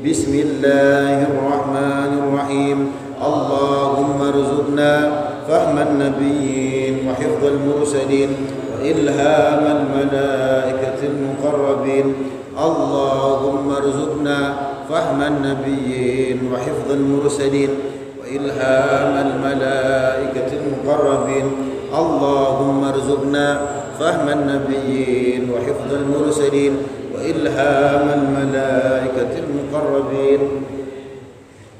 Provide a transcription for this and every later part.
Bismillahirrahmanirrahim. Allahumma rzuqna fahman nabiyyin wa hifdzal mursalin wa ilhamal malaikatil muqarrabin. Allahumma rzuqna fahman nabiyyin wa hifdzal mursalin wa ilhamal malaikatil muqarrabin. Allahumma rzuqna fahman nabiyyin wa hifdzal mursalin wa ilhamal malaikatil muqarrabin.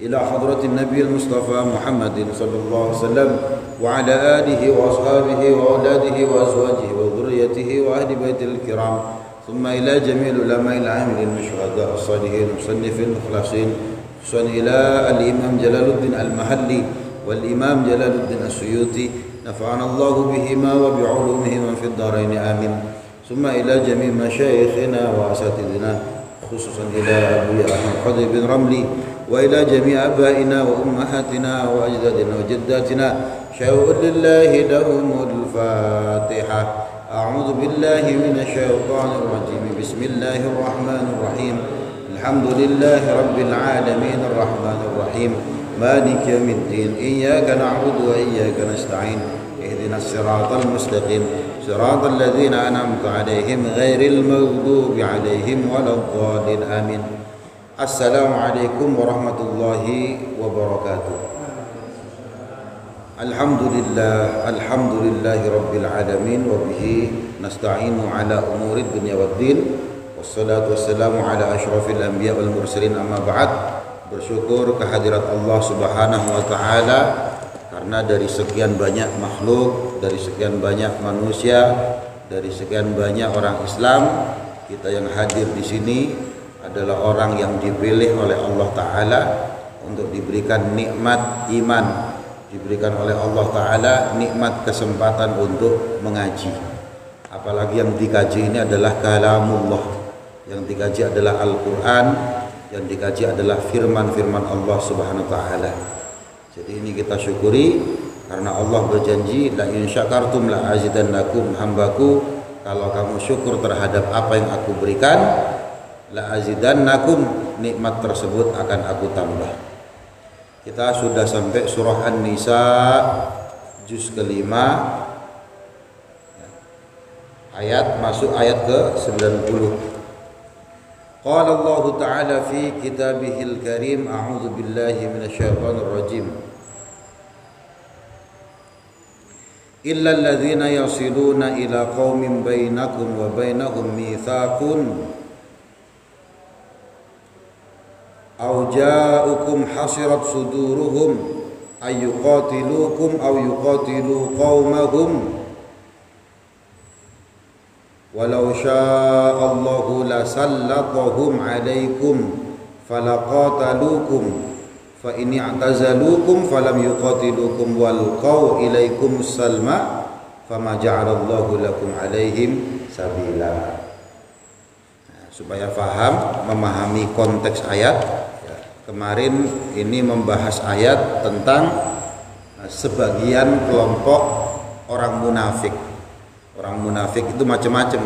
Ila hadratin Nabiyil Mustafa Muhammadin sallallahu alaihi wasallam wa ala alihi wa ashabihi wa auladihi wa azwajihi wa dhurriyyatihi wa ahli baitil kiram, thumma ila jami'il ulama'il 'amilin syuhada as-salihin musannifin mukhlasin, thumma ila al-imam Jalaluddin al-Mahalli wal imam Jalaluddin as-Suyuti, nafa'ana Allahu bihima wa bi'ulumihima fid dharain amin. Thumma ila jami' masyayikhina wa asatidina, khususan ila Abu Ahmad Khatib bin Ramli wa ila jami' abaina wa ummahatina wa ajdadina wa jaddatina. Syai'un lillahi lahumul Fatihah. A'udzu billahi minasy syaithanir rajim. Bismillahirrahmanirrahim. Alhamdulillahi rabbil alamin arrahmanir rahim maliki yaumiddin. Iyyaka na'budu wa iyyaka nasta'in. Ihdinas siratal mustaqim. Siratal ladzina an'amta 'alaihim ghairil maghdubi 'alaihim waladdallin. Amin. Assalamualaikum warahmatullahi wabarakatuh. Alhamdulillah, alhamdulillahi rabbil alamin wa bihi nasta'inu ala umurid dunya waddin. Wassalatu wassalamu ala asyrafil anbiya wal mursalin, amma ba'd. Bersyukur kehadirat Allah Subhanahu wa taala karena dari sekian banyak makhluk, dari sekian banyak manusia, dari sekian banyak orang Islam, kita yang hadir di sini adalah orang yang dipilih oleh Allah Ta'ala untuk diberikan nikmat iman, diberikan oleh Allah Ta'ala nikmat kesempatan untuk mengaji. Apalagi yang dikaji ini adalah kalamullah, yang dikaji adalah Al-Quran, yang dikaji adalah firman-firman Allah Subhanahu Wa Ta'ala. Jadi ini kita syukuri karena Allah berjanji, la in syakartum la azidannakum, hambaku kalau kamu syukur terhadap apa yang aku berikan, la azidannakum, nikmat tersebut akan aku tambah. Kita sudah sampai surah An-Nisa juz kelima, ayat masuk ayat ke-90. Qala Allah Ta'ala fi kitabihil karim, a'udzu billahi minasyaitonir rajim. Illa alladzina yasiluna ila qaumin bainakum wa bainahum mitsaqun aw ja'ukum hasirat suduruhum ayyuqatilukum aw yuqatilu qaumahum walau syaa'a Allahu lasallatahum 'alaikum falaqatalukum fa in i'tazalukum falam yuqatilukum walqaw ilaikum salma fama ja'alallahu lakum 'alaihim sabila. Supaya faham, memahami konteks ayat. Kemarin ini membahas ayat tentang sebagian kelompok orang munafik. Orang munafik itu macam-macam.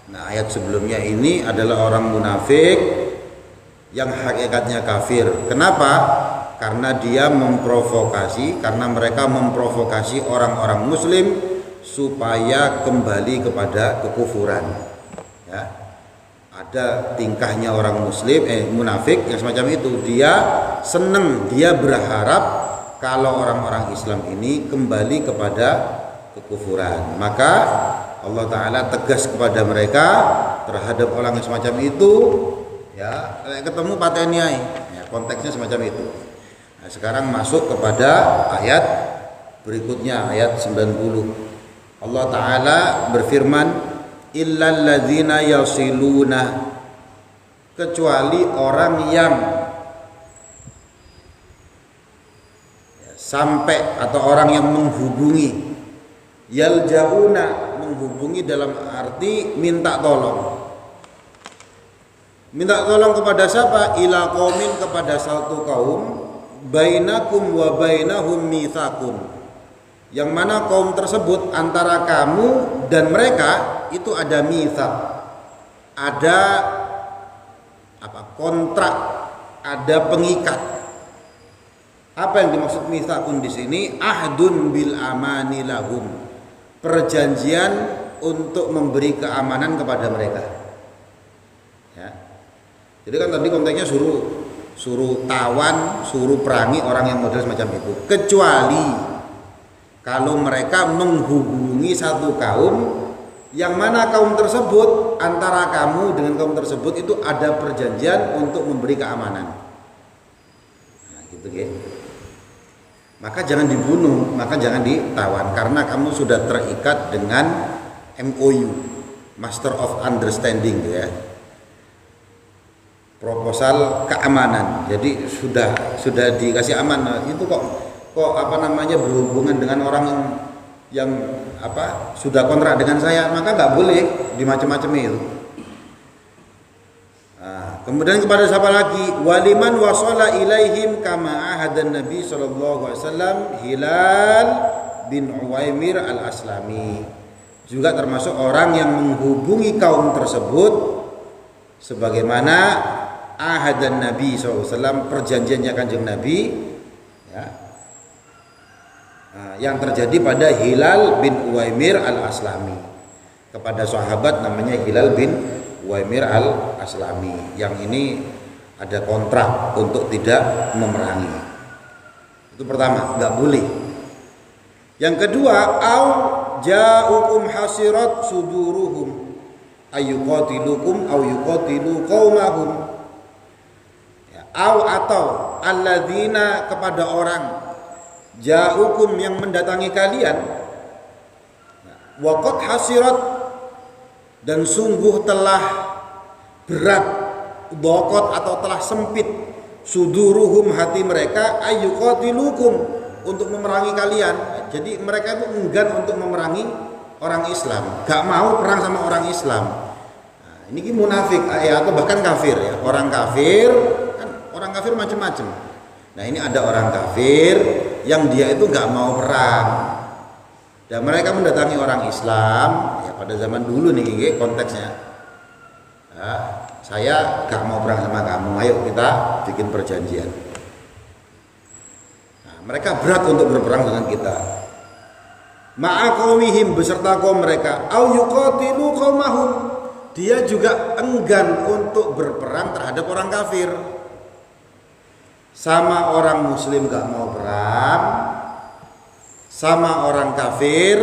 Nah, ayat sebelumnya ini adalah orang munafik yang hakikatnya kafir. Kenapa? Karena dia memprovokasi, karena mereka memprovokasi orang-orang muslim supaya kembali kepada kekufuran. Ya. Ada tingkahnya orang muslim munafik yang semacam itu. Dia senang, dia berharap kalau orang-orang Islam ini kembali kepada kekufuran, maka Allah Ta'ala tegas kepada mereka terhadap orang yang semacam itu, ya ketemu pateniai, ya, konteksnya semacam itu. Nah, sekarang masuk kepada ayat berikutnya, ayat 90. Allah Ta'ala berfirman, illal ladzina yasiluna, kecuali orang yang sampai atau orang yang menghubungi, yaljauna, menghubungi dalam arti minta tolong. Minta tolong kepada siapa? Ila qaumin, kepada satu kaum, bainakum wa bainahum mitsaqun, yang mana kaum tersebut antara kamu dan mereka itu ada mitsaq, ada kontrak, ada pengikat. Apa yang dimaksud mitsaqun di sini? Ahdun bil amani lahum, perjanjian untuk memberi keamanan kepada mereka. Ya. Jadi kan tadi konteksnya suruh tawan, suruh perangi orang yang model semacam itu. Kecuali kalau mereka menghubungi satu kaum, yang mana kaum tersebut, antara kamu dengan kaum tersebut itu ada perjanjian untuk memberi keamanan. Nah, gitu ya. Maka jangan dibunuh, maka jangan ditawan, karena kamu sudah terikat dengan MOU, Master of Understanding, ya, proposal keamanan. Jadi sudah dikasih aman. Itu kok berhubungan dengan orang yang sudah kontrak dengan saya, maka nggak boleh dimacam-macam itu. Kemudian kepada siapa lagi? Waliman wasala ilaihim kama ahadan Nabi sallallahu alaihi wasallam Hilal bin Uwaimir al-Aslami. Juga termasuk orang yang menghubungi kaum tersebut sebagaimana ahadan Nabi sallallahu alaihi wasallam, perjanjiannya Kanjeng Nabi, ya. Yang terjadi pada Hilal bin Uwaimir al-Aslami, kepada sahabat namanya Hilal bin Uwaimir al-Aslami, yang ini ada kontrak untuk tidak memerangi. Itu pertama, nggak boleh. Yang kedua, au ja'ukum hasirat suduruhum ayyuqatilukum au yuqatilu qaumahum. Ya, au atau alladzina, kepada orang, ja'ukum yang mendatangi kalian, waqad hasirat, dan sungguh telah berat, dhaqat atau telah sempit, suduruhum, hati mereka, ayyuqatilukum, untuk memerangi kalian. Jadi mereka itu enggan untuk memerangi orang Islam, gak mau perang sama orang Islam. Nah, ini munafik atau bahkan kafir, ya. Orang kafir kan, orang kafir macam-macam. Nah, ini ada orang kafir yang dia itu gak mau perang, dan mereka mendatangi orang Islam, ya, pada zaman dulu nih konteksnya. Ya, saya gak mau perang sama kamu, ayo kita bikin perjanjian. Nah, mereka berat untuk berperang dengan kita. Ma'a qaumihim, beserta kaum mereka, au yuqatilu qaumahum, dia juga enggan untuk berperang terhadap orang kafir. Sama orang muslim gak mau perang, sama orang kafir,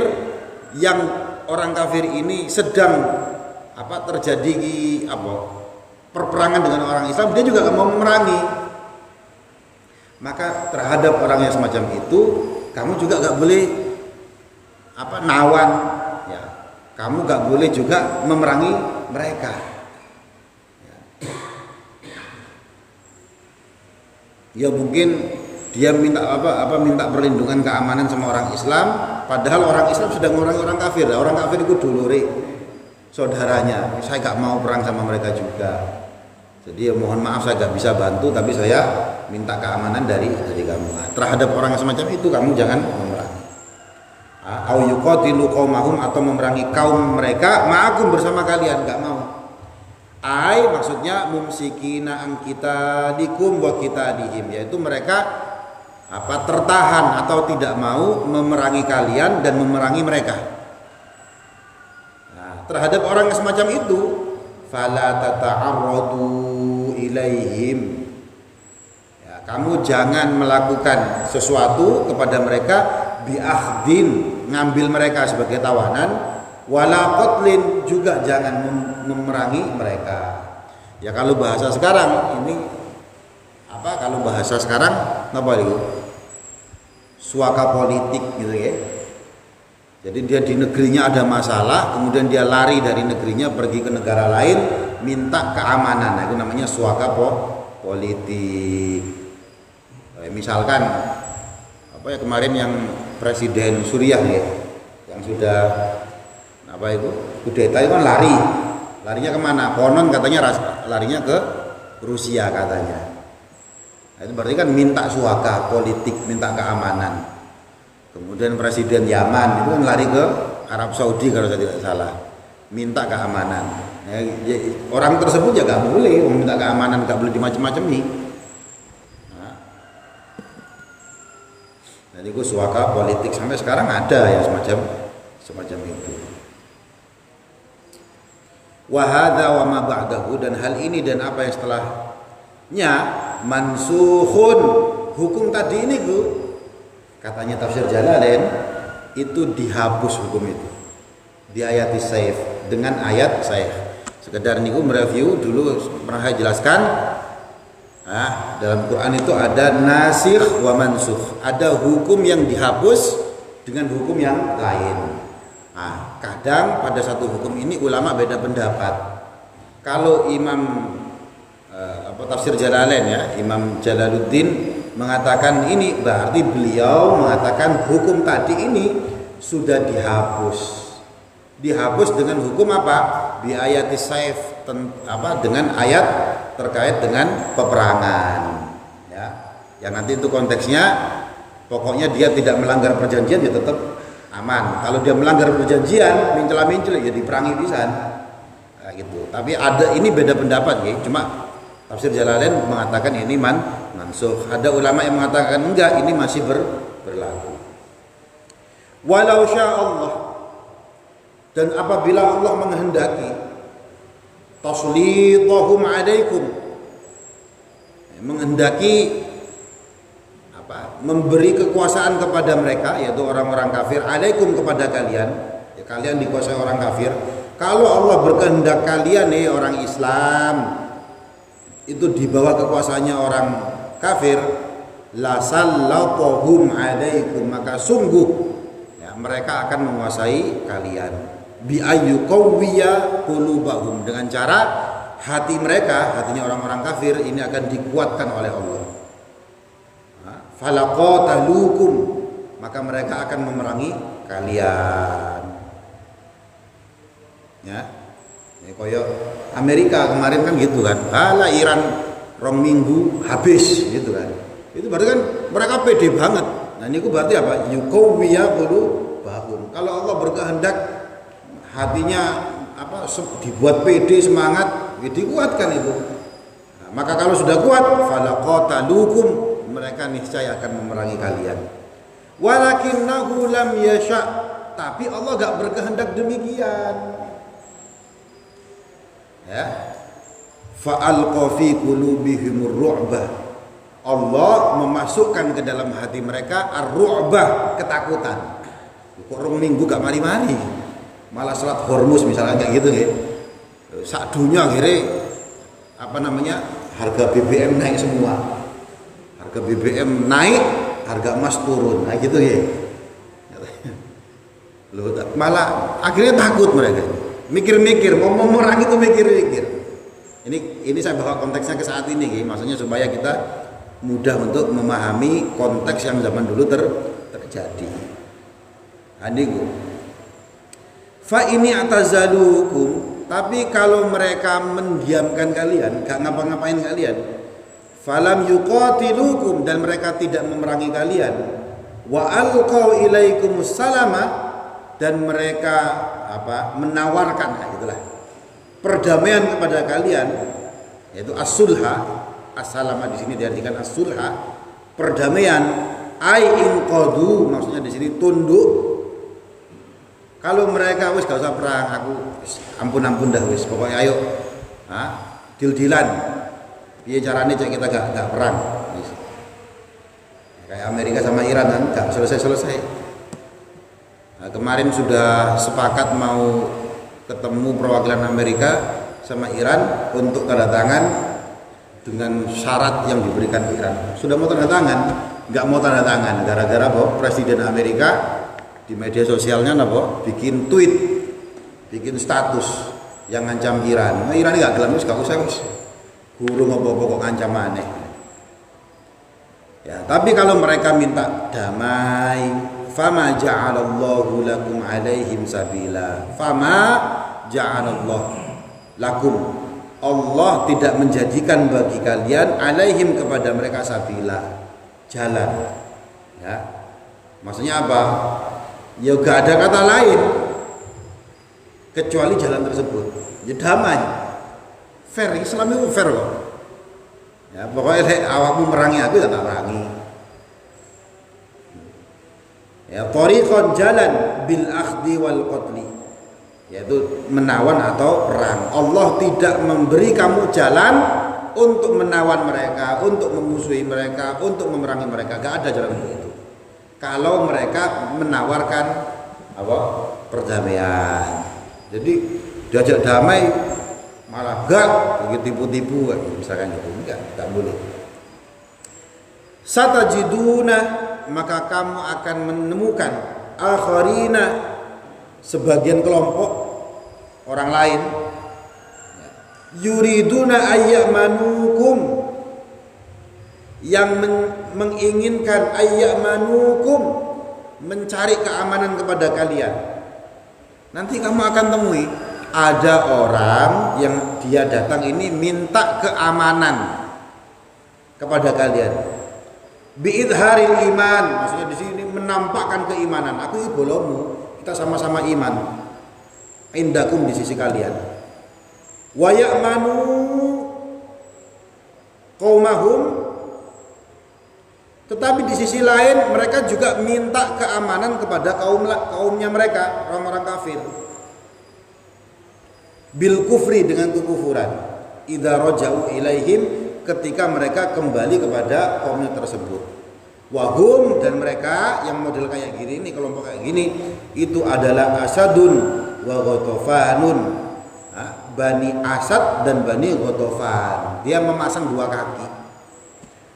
yang orang kafir ini sedang terjadi perperangan dengan orang Islam, dia juga gak mau memerangi. Maka terhadap orang yang semacam itu, kamu juga gak boleh nawan, ya. Kamu gak boleh juga memerangi mereka. Ya mungkin dia minta minta perlindungan keamanan sama orang Islam, padahal orang Islam sudah memerangi orang kafir. Orang kafir itu dulure, saudaranya. Saya gak mau perang sama mereka juga. Jadi ya mohon maaf, saya gak bisa bantu, tapi saya minta keamanan dari kamu. Nah, terhadap orang yang semacam itu kamu jangan memerangi. Au yuqatilu qaumahum, atau memerangi kaum mereka, ma'akum, bersama kalian, gak mau. Ai maksudnya mumsikina an qitalikum wa qitalihim, yaitu mereka tertahan atau tidak mau memerangi kalian dan memerangi mereka. Nah, terhadap orang yang semacam itu, fala tata'arradu ilaihim, ya, kamu jangan melakukan sesuatu kepada mereka bi'akhdin, ngambil mereka sebagai tawanan, wala qatlin, juga jangan memerangi mereka. Ya kalau bahasa sekarang ini apa, kalau bahasa sekarang apa itu? Suaka politik gitu ya. Jadi dia di negerinya ada masalah, kemudian dia lari dari negerinya pergi ke negara lain minta keamanan. Nah, itu namanya suaka politik. Misalkan apa ya, kemarin yang Presiden Suriah ya, yang sudah apa itu kudeta itu kan larinya kemana? Konon katanya larinya ke Rusia katanya. Nah, itu berarti kan minta suaka politik, minta keamanan. Kemudian Presiden Yaman itu kan lari ke Arab Saudi kalau saya tidak salah, minta keamanan. Nah, orang tersebut ya nggak boleh meminta keamanan, nggak boleh dimacem-macem nih. Jadi itu suaka politik sampai sekarang ada yang semacam itu. Wa hadza wa ma ba'dahu, dan hal ini dan apa yang setelahnya mansukhun, hukum tadi ini Bu, katanya tafsir Jalalain itu dihapus hukum itu di ayat saif dengan ayat saif. Sekedar niku mereview dulu pernah saya jelaskan. Dalam Quran itu ada nasikh wa mansukh, ada hukum yang dihapus dengan hukum yang lain. Kadang pada satu hukum ini ulama beda pendapat. Kalau Imam tafsir Jalalain ya, Imam Jalaluddin mengatakan ini berarti beliau mengatakan hukum tadi ini sudah dihapus dengan hukum apa? Bi ayatis saif, dengan ayat terkait dengan peperangan ya. Yang nanti itu konteksnya pokoknya dia tidak melanggar perjanjian ya tetap aman. Kalau dia melanggar perjanjian, mincela-mincel ya diperangi pisan. Nah, gitu. Tapi ada ini beda pendapat ya. Cuma tafsir Jalalain mengatakan ini mansukh. Ada ulama yang mengatakan enggak, ini masih berlaku. Walau syaa Allah, dan apabila Allah menghendaki taslidhum alaikum, menghendaki memberi kekuasaan kepada mereka, yaitu orang-orang kafir, alaikum kepada kalian, ya, kalian dikuasai orang kafir. Kalau Allah berkehendak kalian nih orang Islam itu di bawah kekuasaannya orang kafir, la sallatuhum alaikum, maka sungguh ya, mereka akan menguasai kalian. Bi ayyuqawwiya qulubahum, dengan cara hati mereka, hatinya orang-orang kafir ini akan dikuatkan oleh Allah. Falaqatalukum, maka mereka akan memerangi kalian. Ya. Ini koyo Amerika kemarin kan gitu kan. Iran rong minggu habis gitu kan. Itu berarti kan mereka pede banget. Nah, ini berarti apa? Yuqawwiya qulubahum. Kalau Allah berkehendak hatinya dibuat pede, semangat, dikuatkan itu. Nah, maka kalau sudah kuat, falaqatalukum, mereka niscaya akan memerangi kalian. Walakinnahu lam yasha, tapi Allah gak berkehendak demikian. Ya. Fa'alqa fi qulubihimur ru'bah, Allah memasukkan ke dalam hati mereka ar-ru'bah, ketakutan. Kok rong minggu gak mari-mari, malah salat Hormuz misalnya kayak gitu ya. Sak dunia akhirnya harga BBM naik semua. Harga BBM naik, harga emas turun, nah gitu ya. Loh, malah akhirnya takut mereka. Mikir-mikir, mau memerangi itu mikir-mikir. Ini saya bawa konteksnya ke saat ini, maksudnya supaya kita mudah untuk memahami konteks yang zaman dulu terjadi. Adiku. Fa ini atazalukum, tapi kalau mereka mendiamkan kalian, gak ngapa-ngapain kalian, falam yuqatilukum, dan mereka tidak memerangi kalian, wa alqau ilaikumus salama, dan mereka menawarkan itulah perdamaian kepada kalian, yaitu as-sulha. As-salama di sini diartikan as-sulha, perdamaian. Ai inqadu, maksudnya di sini tunduk. Kalau mereka wis gak usah perang, aku ampun dah wis, pokoknya ayo dil-dilan. Piye carane cek kita gak perang. kayak Amerika sama Iran kan nggak selesai-selesai. Nah, kemarin sudah sepakat mau ketemu perwakilan Amerika sama Iran untuk tanda tangan dengan syarat yang diberikan Iran. Sudah mau tanda tangan, nggak mau tanda tangan gara-gara Presiden Amerika di media sosialnya bikin tweet, bikin status yang ngancam Iran. Nah, Iran nggak gelem, gak usah guru ngopo-ngopo kok ngancam aneh. Ya, tapi kalau mereka minta damai, fama ja'alallahu lakum alaihim sabila. Fama ja'alallahu lakum. Allah tidak menjadikan bagi kalian alaihim kepada mereka sabila, jalan. Ya. Maksudnya apa? Ya gak ada kata lain kecuali jalan tersebut. Ya damai. Fair, Islam itu fair kok. Ya, pokoknya awakmu merangi aku tak merangi. Ya, tariqan jalan bil akhdi wal qatli. Yaitu menawan atau perang. Allah tidak memberi kamu jalan untuk menawan mereka, untuk memusuhi mereka, untuk memerangi mereka. Gak ada jalan itu. Kalau mereka menawarkan perdamaian. Jadi diajak damai malah gak tipu-tipu misalkan gitu. Enggak boleh. Satajiduna, maka kamu akan menemukan akharina, sebagian kelompok orang lain, yuriduna ayyamanukum, yang menginginkan ayyamanukum, mencari keamanan kepada kalian. Nanti kamu akan temui ada orang yang dia datang ini minta keamanan kepada kalian. Biidharil iman, maksudnya di sini menampakkan keimanan. Aku ini bolomu, kita sama-sama iman. Indakum, di sisi kalian. Wa ya'manu qaumahum, tetapi di sisi lain mereka juga minta keamanan kepada kaumnya mereka, orang-orang kafir. Bil kufri, dengan kekufuran. Idza raja'u ilaihim, ketika mereka kembali kepada kaumnya tersebut. Wahum, dan mereka yang model kayak gini, ini kelompok kayak gini, itu adalah Asadun wa Ghotofanun. Bani Asad dan Bani Ghotofan. Dia memasang dua kaki.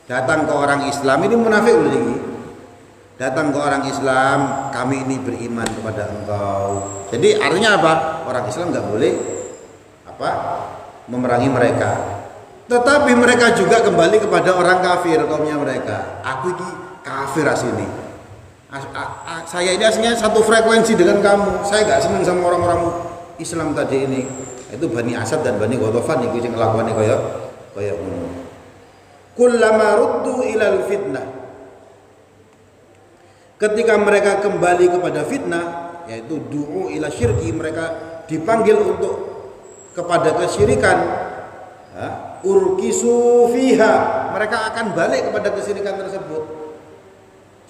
Datang ke orang Islam, ini munafik lagi. Datang ke orang Islam, kami ini beriman kepada engkau. Jadi artinya apa? Orang Islam nggak boleh memerangi mereka. Tetapi mereka juga kembali kepada orang kafir, kaumnya mereka. Aku ini kafir asini. Saya ini aslinya satu frekuensi dengan kamu. Saya nggak senang sama orang-orang Islam tadi ini. Itu Bani Asad dan Bani Ghotofan iki sing ngelakuane kaya ngono. Kullama ruddu ilal fitnah. Ketika mereka kembali kepada fitnah, yaitu du'u ila syirki, mereka dipanggil untuk kepada kesyirikan, urkisu fiha, mereka akan balik kepada kesyirikan tersebut.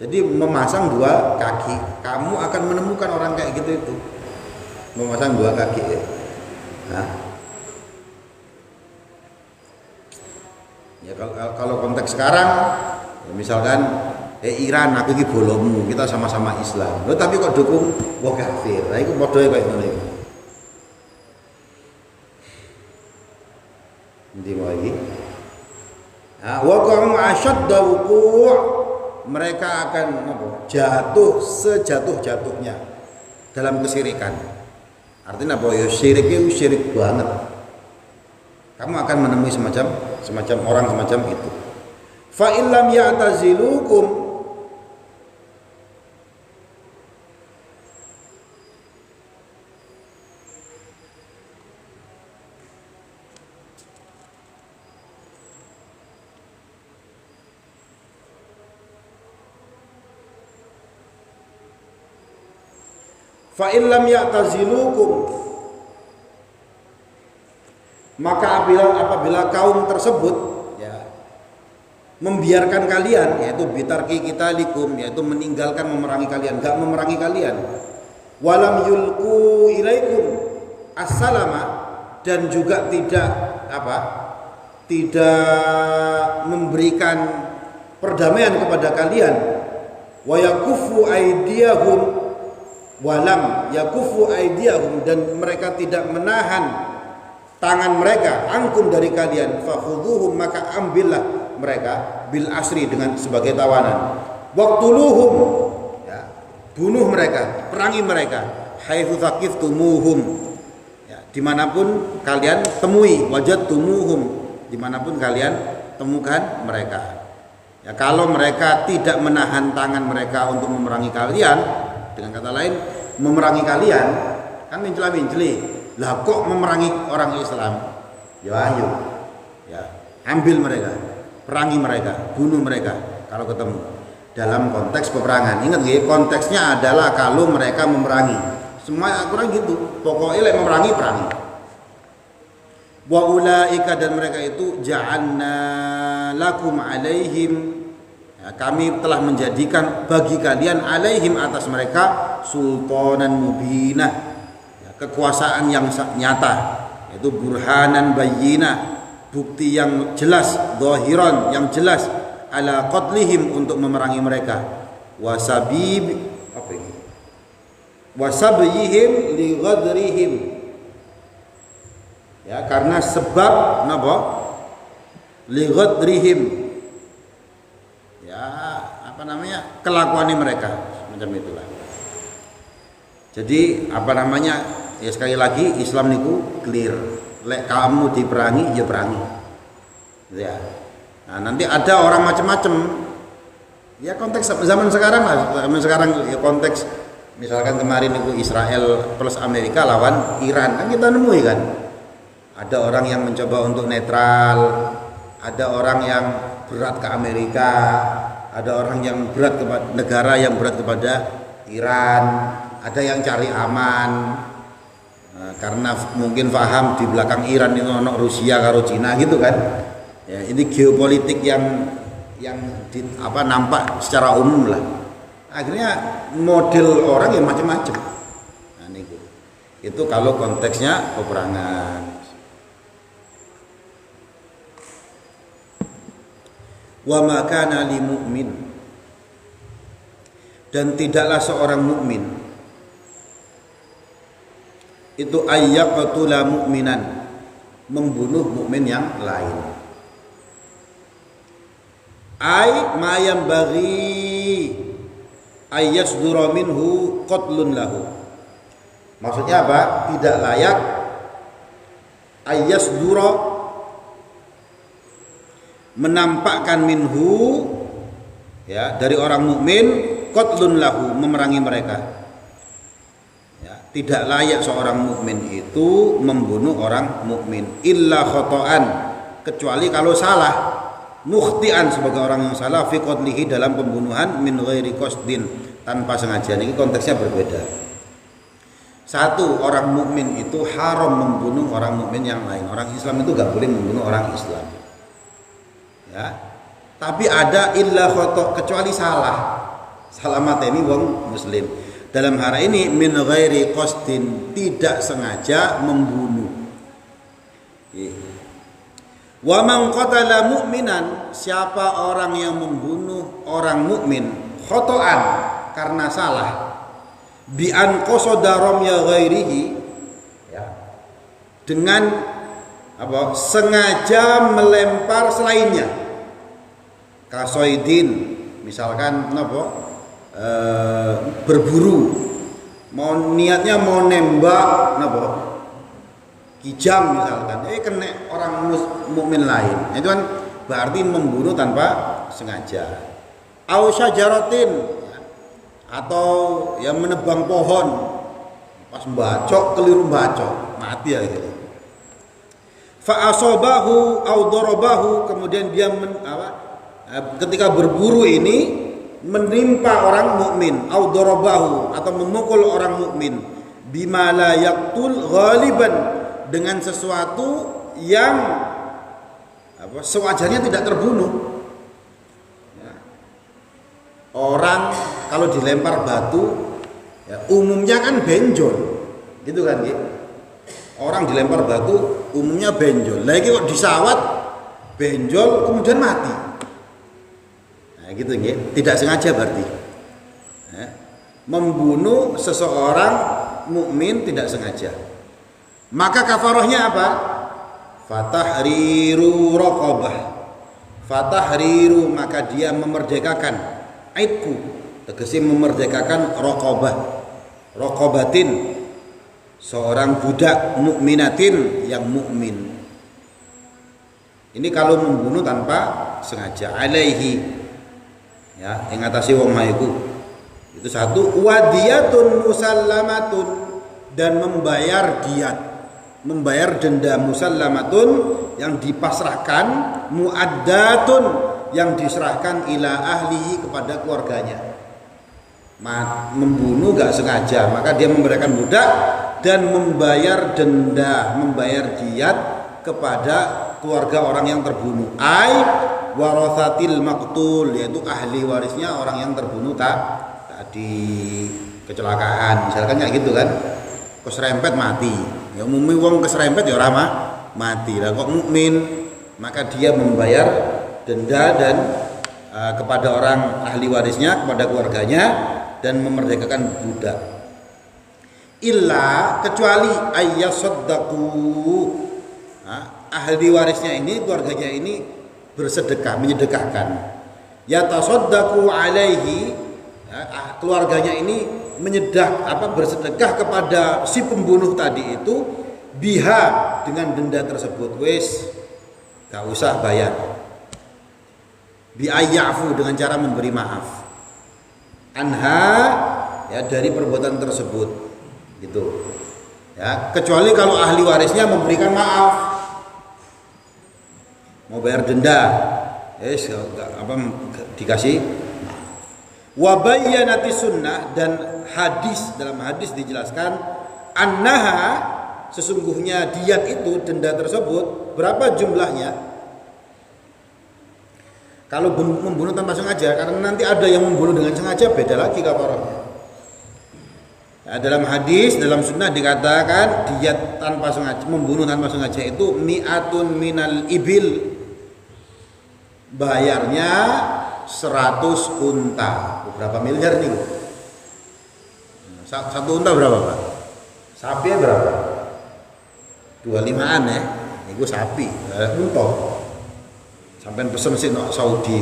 Jadi memasang dua kaki, kamu akan menemukan orang kayak gitu itu. Memasang dua kaki ya. Ya kalau konteks sekarang ya misalkan Iran, aku iki bolomu, kita sama-sama Islam. Loh, tapi kok dukung wong kafir. Nah iku padha kaya ngono iki. Ndi wae. Wa qa'u ashadda wuqu', mereka akan jatuh sejatuh-jatuhnya dalam kesyirikan. Artinya apa ya, syirik itu syirik banget. Kamu akan menemui semacam orang semacam itu. Fa illam ya'tazilukum, fa illam ya'tazilukum, maka apabila kaum tersebut ya membiarkan kalian, yaitu bitarki kitalikum, yaitu meninggalkan memerangi kalian, enggak memerangi kalian, walam yulqu ilaikum assalama, dan juga tidak memberikan perdamaian kepada kalian, wa yakufu aydiyahum walam yakufu aydiyahum, dan mereka tidak menahan tangan mereka angkum dari kalian, fakhudhuhum, maka ambillah mereka bil asri, dengan sebagai tawanan, waqtuluhum, ya, bunuh mereka, perangi mereka, haitsu thaqiftumuhum, ya, dimanapun kalian temui, wajadtumuhum, dimanapun kalian temukan mereka. Ya, kalau mereka tidak menahan tangan mereka untuk memerangi kalian, dengan kata lain memerangi kalian kan mencela-menceli, lah kok memerangi orang Islam, ya ayo, ya ambil mereka, perangi mereka, bunuh mereka kalau ketemu, dalam konteks peperangan. Ingat ya, konteksnya adalah kalau mereka memerangi. Semua Al-Quran gitu, pokoknya lek memerangi, perangi. Wa ulaika, dan mereka itu ja'alna lakum alaihim, ya, kami telah menjadikan bagi kalian alaihim, atas mereka, sultanan mubinah, ya, kekuasaan yang nyata, yaitu burhanan bayyinah, bukti yang jelas, zahiran yang jelas, ala qatlihim, untuk memerangi mereka, wasabib, apa ini, wasabihim li ghadrihim, ya, karena sebab napa, li ghadrihim, ya, apa namanya, kelakuannya mereka, macam itulah. Jadi apa namanya, ya sekali lagi Islam niku clear, lek kamu diperangi ya perangi, ya. Nah, nanti ada orang macam-macam, ya konteks zaman sekarang lah, zaman sekarang ya, konteks misalkan kemarin itu Israel plus Amerika lawan Iran, kan kita nemui kan, ada orang yang mencoba untuk netral, ada orang yang berat ke Amerika, ada orang yang berat kepada negara yang berat kepada Iran, ada yang cari aman, karena mungkin paham di belakang Iran itu ono Rusia karo Cina gitu kan. Ya, ini geopolitik yang nampak secara umum lah. Akhirnya model orang yang macam-macam. Nah, itu kalau konteksnya peperangan. Wa ma kana li mu'min, dan tidaklah seorang mukmin itu ayyaqtula mu'minan, membunuh mukmin yang lain. Ai ma yambaghi ayyasdura minhu qatlun lahu. Maksudnya apa? Tidak layak ayyasdura, menampakkan minhu, ya, dari orang mukmin, qatlun lahu, memerangi mereka. Ya, tidak layak seorang mukmin itu membunuh orang mukmin, illa khata'an, kecuali kalau salah, mukhtian, sebagai orang yang salah, fi qatlihi, dalam pembunuhan, min ghairi qasdin, tanpa sengaja. Ini konteksnya berbeda. Satu, orang mukmin itu haram membunuh orang mukmin yang lain. Orang Islam itu gak boleh membunuh orang Islam. Ya. Tapi ada illa khata', kecuali salah. Salah mateni wong muslim. Dalam hal ini min ghairi qasdin, tidak sengaja membunuh. Wa man qatala mu'minan, siapa orang yang membunuh orang mukmin khotoan, karena salah, bi an qasada ramya ghairihi, ya, dengan apa, sengaja melempar selainnya, kasoidin, misalkan apa, berburu, niatnya mau nembak napa, kijang misalkan, kena orang mukmin lain, itu kan berarti membunuh tanpa sengaja. Au syajaratin, atau yang menebang pohon, pas bacok keliru bacok, mati ya gitu. Fa asabahu au darabahu, kemudian dia ketika berburu ini menimpa orang mukmin, au darabahu, atau memukul orang mukmin, bima la yaqtul ghaliban, dengan sesuatu yang sewajarnya tidak terbunuh. Ya. Orang kalau dilempar batu, ya, umumnya kan benjol, gitu kan? Ya? Orang dilempar batu umumnya benjol. Lagi kok disawat benjol kemudian mati. Nah, gitu nggih. Tidak sengaja berarti. Ya. Membunuh seseorang mukmin tidak sengaja. Maka kafarahnya apa? Fatahriru raqabah. Fatahriru, maka dia memerdekakan, aitku tegese memerdekakan raqabah. Raqabatin, seorang budak mukminatin yang mukmin. Ini kalau membunuh tanpa sengaja. Alaihi, ya, ing atase wong maiku. Itu satu. Wadiyatun musallamatun, dan membayar diat, membayar denda, musallamatun yang dipasrahkan, muaddatun yang diserahkan ila ahlihi kepada keluarganya. Membunuh gak sengaja, maka dia memberikan budak dan membayar denda, membayar diat kepada keluarga orang yang terbunuh. Ai warathatil maqtul, yaitu ahli warisnya orang yang terbunuh tadi kecelakaan, misalkan kayak gitu kan, keserempet mati. Ya umumnya wong keserempet ya ora mati. Lah kok mukmin, maka dia membayar denda dan kepada orang ahli warisnya, kepada keluarganya, dan memerdekakan budak. Illa, kecuali ayyasaddaqu, ahli warisnya ini, keluarganya ini bersedekah, menyedekahkan. Yatasaddaqu alaihi, keluarganya ini bersedekah kepada si pembunuh tadi itu, biha, dengan denda tersebut. Wis gak usah bayar. Bi ayyafu, dengan cara memberi maaf. Anha, ya, dari perbuatan tersebut, gitu. Ya, kecuali kalau ahli warisnya memberikan maaf, mau bayar denda, yes, dikasih. Wa bayyanati sunnah, dan dalam hadis dijelaskan, annaha, sesungguhnya diat itu, denda tersebut, berapa jumlahnya? Kalau membunuh tanpa sengaja, karena nanti ada yang membunuh dengan sengaja, beda lagi kafarahnya. Nah, dalam hadis, dalam sunnah dikatakan diat tanpa sengaja, membunuh tanpa sengaja itu mi'atun minal ibil, bayarnya 100 unta. Berapa miliar nih? Satu unta berapa, Pak? Sapi berapa? 25-an ya. Ini sapi, unta. Sampai pesen sih no Saudi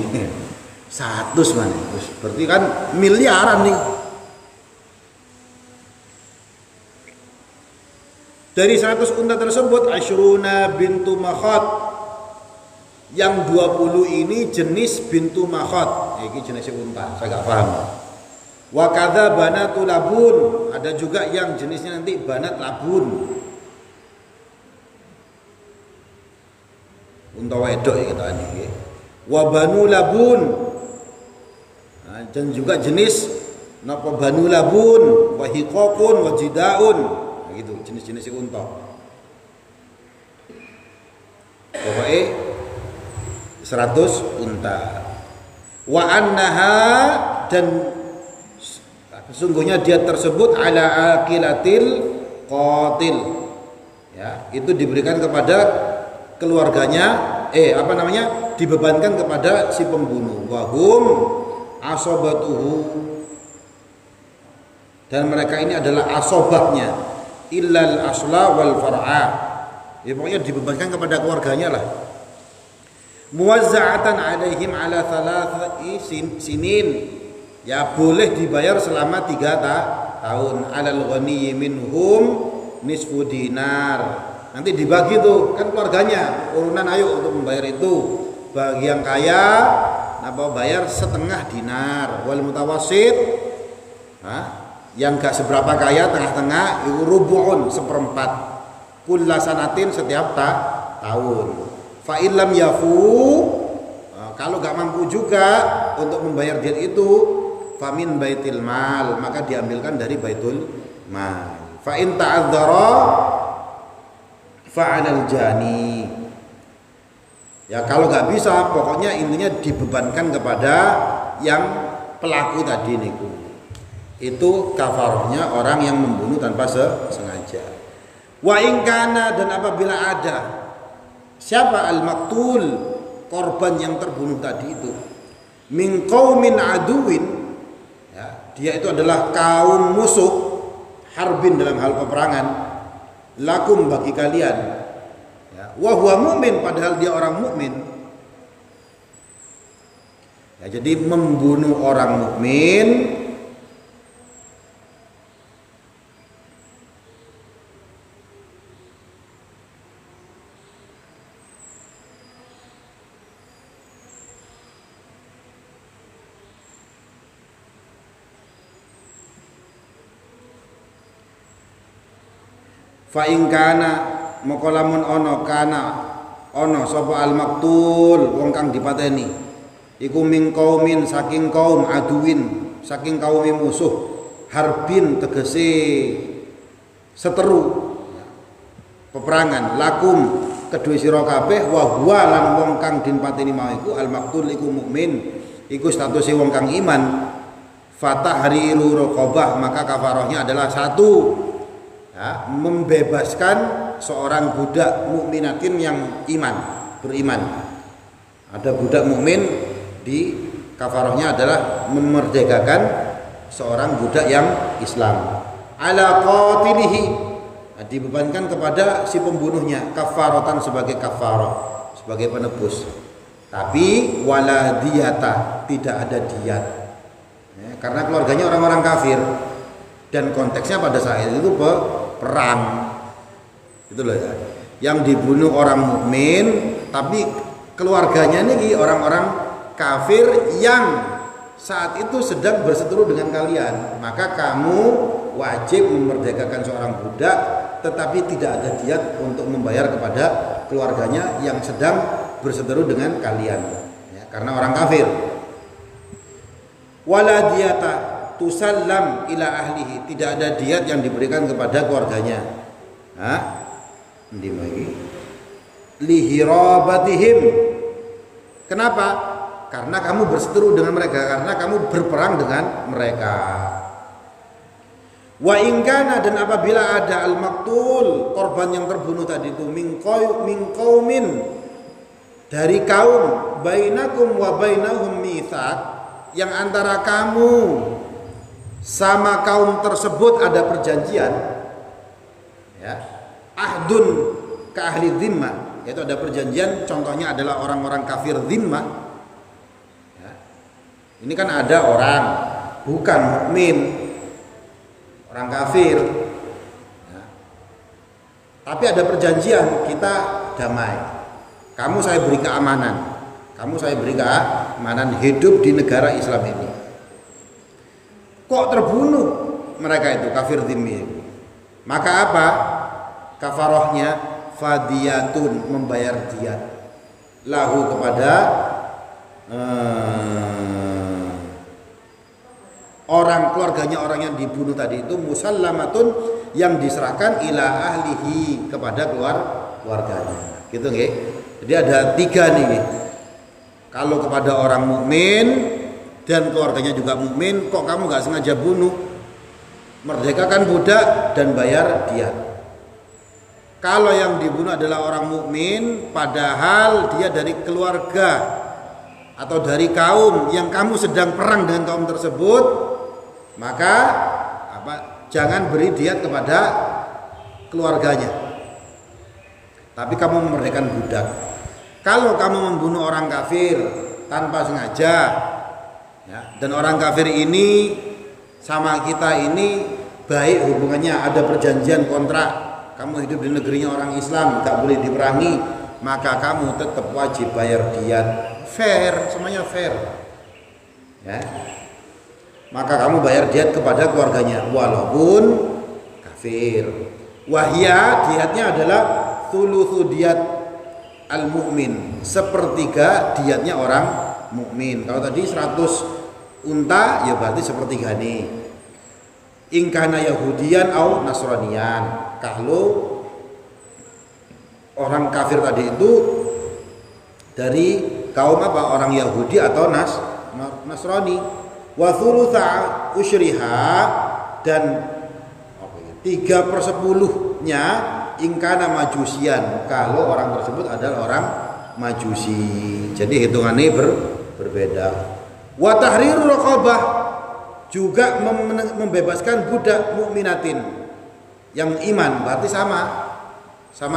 100 mana, berarti kan miliaran nih. Dari 100 unta tersebut, Ashruna bintu Makhad, yang 20 ini jenis bintu Makhad. Ini jenis unta, saya gak paham. Wa kadza banatu labun, ada juga yang jenisnya nanti banat labun, unta wedok ya kita ini. Wa banu labun, nah, dan juga jenis napa banu labun, wa hiqaqun, wa jidaun, nah, gitu jenis-jenis unta. Pokoknya 100 unta. Wa annaha, dan sesungguhnya dia tersebut ala aqilatil qatil, ya, itu diberikan kepada keluarganya, dibebankan kepada si pembunuh. Wahum asobatuhu, dan mereka ini adalah asobahnya, illal asla wal far'a, ya, pokoknya dibebankan kepada keluarganya lah. Muwazza'atan alaihim ala thalathi sinin, ya, boleh dibayar selama 3 tahun. Alal ghaniyyi minhum nisfu dinar, nanti dibagi tuh kan keluarganya, urunan ayo untuk membayar itu. Bagi yang kaya, bayar setengah dinar. Wal mutawassit, yang gak seberapa kaya, tengah-tengah, rubu'un, 1/4. Kulla sanatin, setiap tahun. Fa illam yafu, kalau gak mampu juga untuk membayar diat itu, famin baitil mal, maka diambilkan dari baitul mal. Fa in ta'adzara fa'alal jani, ya, kalau nggak bisa, pokoknya intinya dibebankan kepada yang pelaku tadi niku. Itu kafarahnya orang yang membunuh tanpa sengaja. Wa in kana, dan apabila ada siapa al-maktul, korban yang terbunuh tadi itu, min qaumin aduwin, ya, dia itu adalah kaum musuh, harbin dalam hal peperangan, lakum bagi kalian, ya, wa huwa mu'min, padahal dia orang mukmin. Ya, jadi membunuh orang mukmin fa in kana moko lamun ana sapa al maktul wong kang dipateni iku min qaumin saking kaum aduwin, saking kaum musuh, harbin tegese seteru peperangan, lakum kedue sira kabeh, wa huwa lan wong kang dipateni mau iku al maktul iku mukmin, iku statuse wong kang iman, fatahriru raqabah, maka kafarahnya adalah satu, ya, membebaskan seorang budak mukminatin yang beriman. Ada budak mukmin, di kafarahnya adalah memerdekakan seorang budak yang Islam. Ala qatilihi, dibebankan kepada si pembunuhnya, kafaratan sebagai kafarah, sebagai penebus. Tapi wala diyata, tidak ada diyat, ya, karena keluarganya orang-orang kafir dan konteksnya pada saat itu perang. Itu loh, ya. Yang dibunuh orang mukmin, tapi keluarganya ini orang-orang kafir yang saat itu sedang berseteru dengan kalian, maka kamu wajib memerdekakan seorang budak, tetapi tidak ada diyat untuk membayar kepada keluarganya yang sedang berseteru dengan kalian, ya, karena orang kafir. Wala diyata tusallam ila ahlihi, tidak ada diyat yang diberikan kepada keluarganya. Lihirabatihim, kenapa? Karena kamu berseteru dengan mereka, karena kamu berperang dengan mereka. Wa in kana, dan apabila ada al maktul, korban yang terbunuh tadi itu, min qaumin, dari kaum, bainakum wa bainahum mitsaq, yang antara kamu sama kaum tersebut ada perjanjian, ya, ahdun ka ahli dhimmah, yaitu ada perjanjian, contohnya adalah orang-orang kafir dhimmah. Ini kan ada orang bukan mukmin, orang kafir, ya, tapi ada perjanjian, kita damai. Kamu saya beri keamanan, hidup di negara Islam ini. Kok terbunuh mereka itu kafir dhimmi? Maka apa? Kafarahnya fadiyatun, membayar diyat lahu kepada orang keluarganya orang yang dibunuh tadi itu, musallamatun, yang diserahkan ila ahlihi, kepada keluarganya. Gitu nggih. Jadi ada tiga nih. Kalau kepada orang mukmin dan keluarganya juga mukmin, kok kamu nggak sengaja bunuh, merdekakan budak dan bayar diyat. Kalau yang dibunuh adalah orang mukmin, padahal dia dari keluarga atau dari kaum yang kamu sedang perang dengan kaum tersebut, maka jangan beri diyat kepada keluarganya, tapi kamu memerdekakan budak. Kalau kamu membunuh orang kafir tanpa sengaja, ya, dan orang kafir ini sama kita ini baik hubungannya, ada perjanjian kontrak, kamu hidup di negerinya orang Islam, gak boleh diperangi, maka kamu tetap wajib bayar diyat. Fair, semuanya fair, ya. Maka kamu bayar diyat kepada keluarganya walaupun kafir. Wahya, diyatnya adalah thuluthu diyat al-mu'min, sepertiga diyatnya orang mukmin. Kalau tadi 100 unta, ya berarti sepertiga nih. Ingkana yahudian au nasranian, kalau orang kafir tadi itu dari kaum apa? Orang Yahudi atau Nasrani. Wa thulutha usyriha, dan 3/10-nya ingkana majusian, kalau orang tersebut adalah orang majusi. Jadi hitungannya berbeda. Wa tahriru raqabah, juga membebaskan budak mukminatin yang iman, berarti sama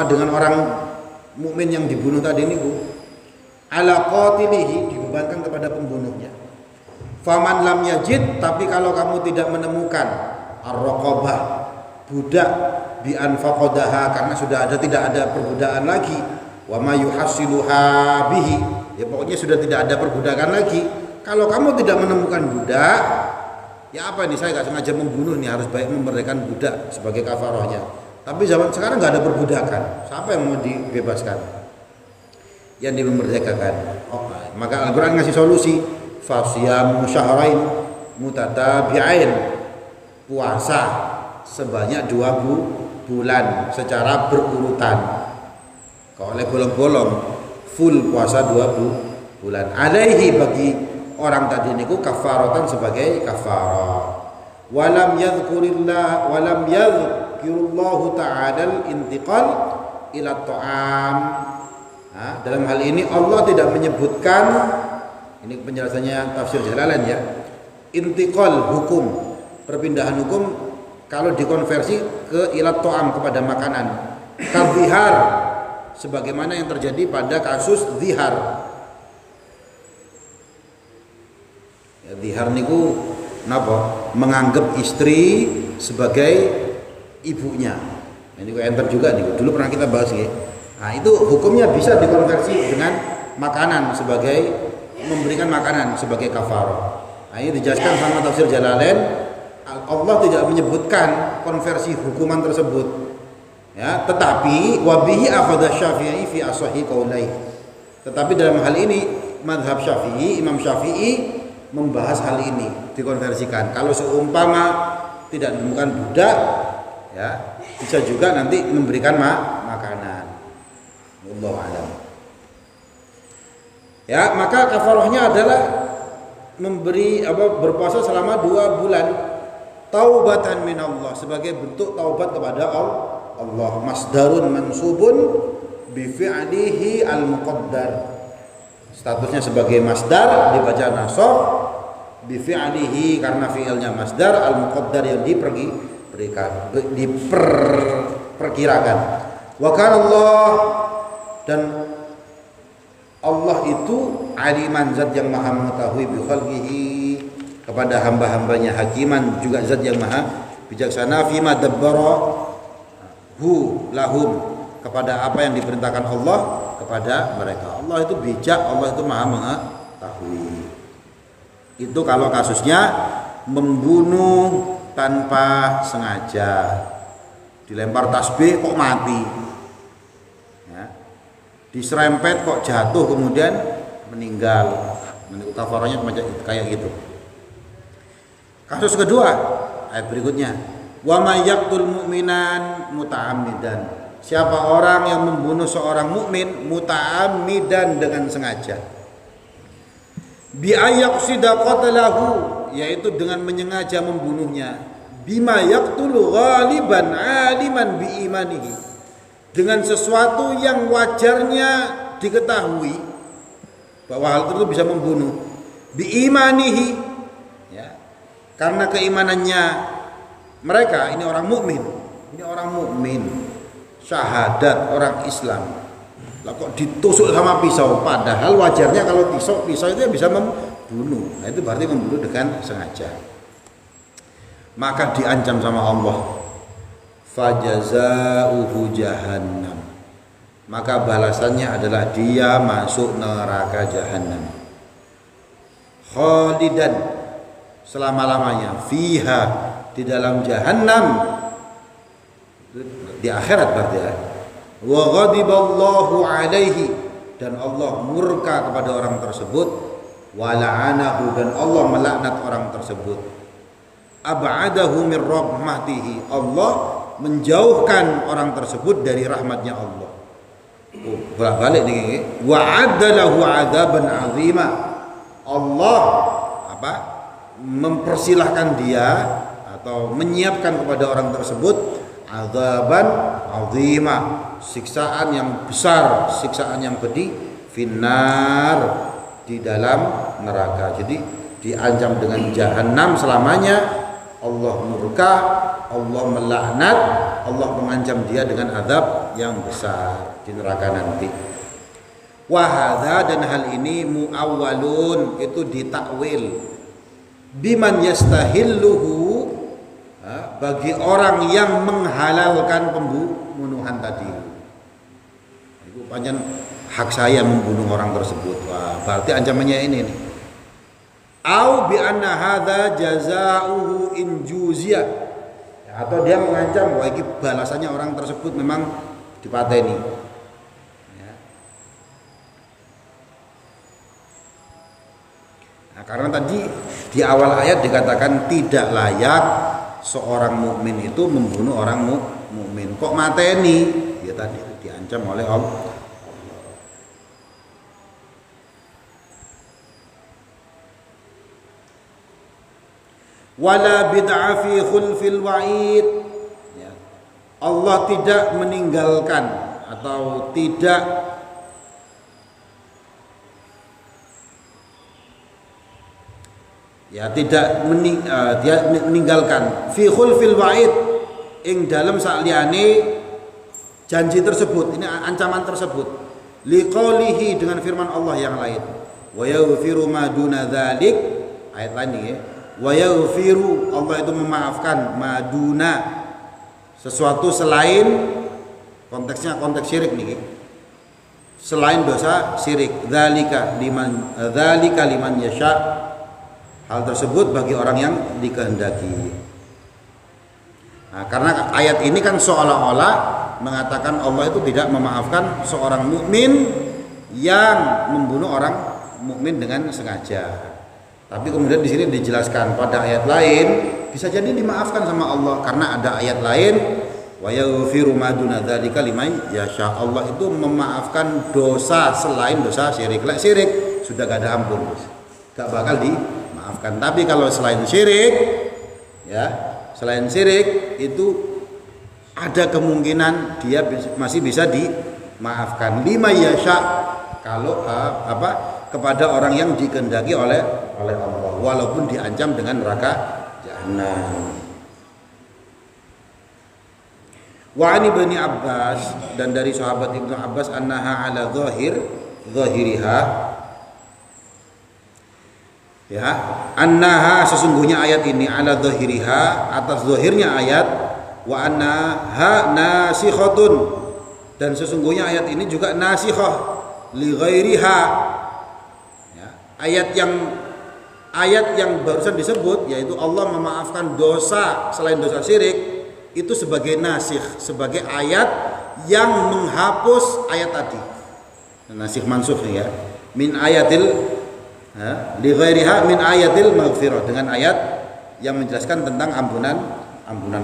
dengan orang mukmin yang dibunuh tadi niku. Ala qatilihi, dibebankan kepada pembunuhnya. Faman lam yajid, tapi kalau kamu tidak menemukan ar-raqabah, budak bi anfaqadaha, karena tidak ada perbudakan lagi, wa ma yuhasiluha bihi, ya pokoknya sudah tidak ada perbudakan lagi. Kalau kamu tidak menemukan budak, ya apa ini, saya nggak sengaja membunuh nih, harus baik memerdekakan budak sebagai kafarahnya. Tapi zaman sekarang nggak ada perbudakan, siapa yang mau dibebaskan? Yang dimerdekakan. Oh, maka Al-Quran ngasih solusi, fasyamu syahrain mutatabi'ain, puasa sebanyak 2 bulan secara berurutan. Kalau oleh bolong-bolong full puasa 2 bulan. Alaihi, bagi orang tadi niku kafaratan sebagai kafarah. Walam yadhkurullahu ta'ala al-intiqal ila ta'am. Dalam hal ini Allah tidak menyebutkan, ini penjelasannya tafsir Jalalain ya, intiqal hukum, perpindahan hukum kalau dikonversi ke ila ta'am, kepada makanan. Kadzihar, sebagaimana yang terjadi pada kasus zihar. Ya, zihar niku napa? Menganggap istri sebagai ibunya. Ini kok enter juga nih. Dulu pernah kita bahas ya. Nah, itu hukumnya bisa dikonversi dengan makanan, sebagai memberikan makanan sebagai kafarah. Nah, ini dijelaskan sama tafsir Jalalain. Allah tidak menyebutkan konversi hukuman tersebut. Ya, tetapi wabihi akhadha Syafi'i fi asahi qaulai. Tetapi dalam hal ini mazhab Syafi'i, Imam Syafi'i membahas hal ini, dikonversikan. Kalau seumpama tidak menemukan budak, ya bisa juga nanti memberikan makanan. Wallahu a'lam. Ya, maka kafarahnya adalah berpuasa selama 2 bulan, taubatan minallah, sebagai bentuk taubat kepada Allah. Masdarun mansubun bi fi'lihi al-muqaddar. Statusnya sebagai masdar, dibaca nasab, bi fi'lihi karena fi'ilnya masdar, al-muqaddar yang diperkirakan. Wa kana Allah, dan Allah itu aliman, zat yang maha mengetahui, bi khalqihi, kepada hamba-hambanya, hakiman, juga zat yang maha bijaksana, fima dabbara hu lahum, kepada apa yang diperintahkan Allah kepada mereka. Allah itu bijak, Allah itu maha mengetahui. Itu kalau kasusnya membunuh tanpa sengaja, dilempar tasbih kok mati, ya, diserempet kok jatuh kemudian meninggal. Kafarahnya kayak gitu. Kasus kedua, ayat berikutnya, wa may yaqtul mu'minan muta'ammidan, siapa orang yang membunuh seorang mukmin muta'ammidan, dengan sengaja, bi ayyaqsida qatalahu, yaitu dengan menyengaja membunuhnya, bima yaqtulu ghaliban aliman bi imanihi, dengan sesuatu yang wajarnya diketahui bahwa hal itu bisa membunuh, bi imanihi, ya, karena keimanannya mereka. Ini orang mukmin, syahadat, orang Islam. Lah kok ditusuk sama pisau, padahal wajarnya kalau pisau itu bisa membunuh. Nah, itu berarti membunuh dengan sengaja. Maka diancam sama Allah, fajazaa'uhu jahannam, maka balasannya adalah dia masuk neraka jahanam, khalidan, selama-lamanya, fiha, di dalam jahanam, di akhirat berarti ya. Wa ghadiballahu alaihi, dan Allah murka kepada orang tersebut, wa la'anahu, dan Allah melaknat orang tersebut, ab'adahu min rahmatihi, Allah menjauhkan orang tersebut dari rahmatnya Allah. Bolak-balik nih, wa addalahu adaban azima, Allah mempersilahkan dia atau menyiapkan kepada orang tersebut azaban azima, siksaan yang besar, siksaan yang pedih, finnar, di dalam neraka. Jadi diancam dengan jahanam selamanya, Allah murka, Allah melaknat, Allah mengancam dia dengan azab yang besar di neraka nanti. Wahada, dan hal ini muawwalun, itu ditakwil, biman yastahilluhu, bagi orang yang menghalalkan pembunuhan tadi. Itu panjang hak saya membunuh orang tersebut. Wah, berarti ancamannya ini nih. Au bi anna hadza jazaohu in juzia, atau dia mengancam bahwa ini balasannya orang tersebut memang dipateni. Karena tadi di awal ayat dikatakan tidak layak seorang mukmin itu membunuh orang mukmin. Kok mateni? Dia tadi diancam oleh Allah. Wala bid'a fi khulfil wa'id. Allah tidak meninggalkan atau tidak dia meninggalkan fi khulfil wa'id, ing dalam sakliyane janji tersebut, ini ancaman tersebut, liqaulihi, dengan firman Allah yang lain, wa yaghfiru ma duna dzalik, ayat lain ini ya, wa yaghfiru, Allah itu memaafkan, ma duna, sesuatu selain, konteksnya konteks syirik nih, selain dosa syirik, dzalika liman yasha, hal tersebut bagi orang yang dikehendaki. Nah, karena ayat ini kan seolah-olah mengatakan Allah itu tidak memaafkan seorang mukmin yang membunuh orang mukmin dengan sengaja. Tapi kemudian di sini dijelaskan pada ayat lain bisa jadi dimaafkan sama Allah, karena ada ayat lain, wa yaghfiru ma duna dzalika liman yasha, Allah itu memaafkan dosa selain dosa syirik. Lek syirik sudah gak ada ampun, gak bakal dimaafkan. Tapi kalau selain syirik, ya, selain syirik itu ada kemungkinan dia masih bisa dimaafkan. Lima yasha, kalau kepada orang yang dikehendaki oleh Allah, walaupun diancam dengan neraka jahanam. Wa ani Ibnu Abbas, dan dari sahabat Ibnu Abbas, annaha ala zahiriha, ya, annaha, sesungguhnya ayat ini, ala zahiriha, atas zahirnya ayat, wa annaha nasikhatun, dan sesungguhnya ayat ini juga nasikhah li ghairiha, ya, ayat yang barusan disebut, yaitu Allah memaafkan dosa selain dosa syirik, itu sebagai nasikh, sebagai ayat yang menghapus ayat tadi. Nasikh mansukh ya, min ayatil li ghairiha min ayatil maghfirah, dengan ayat yang menjelaskan tentang ampunan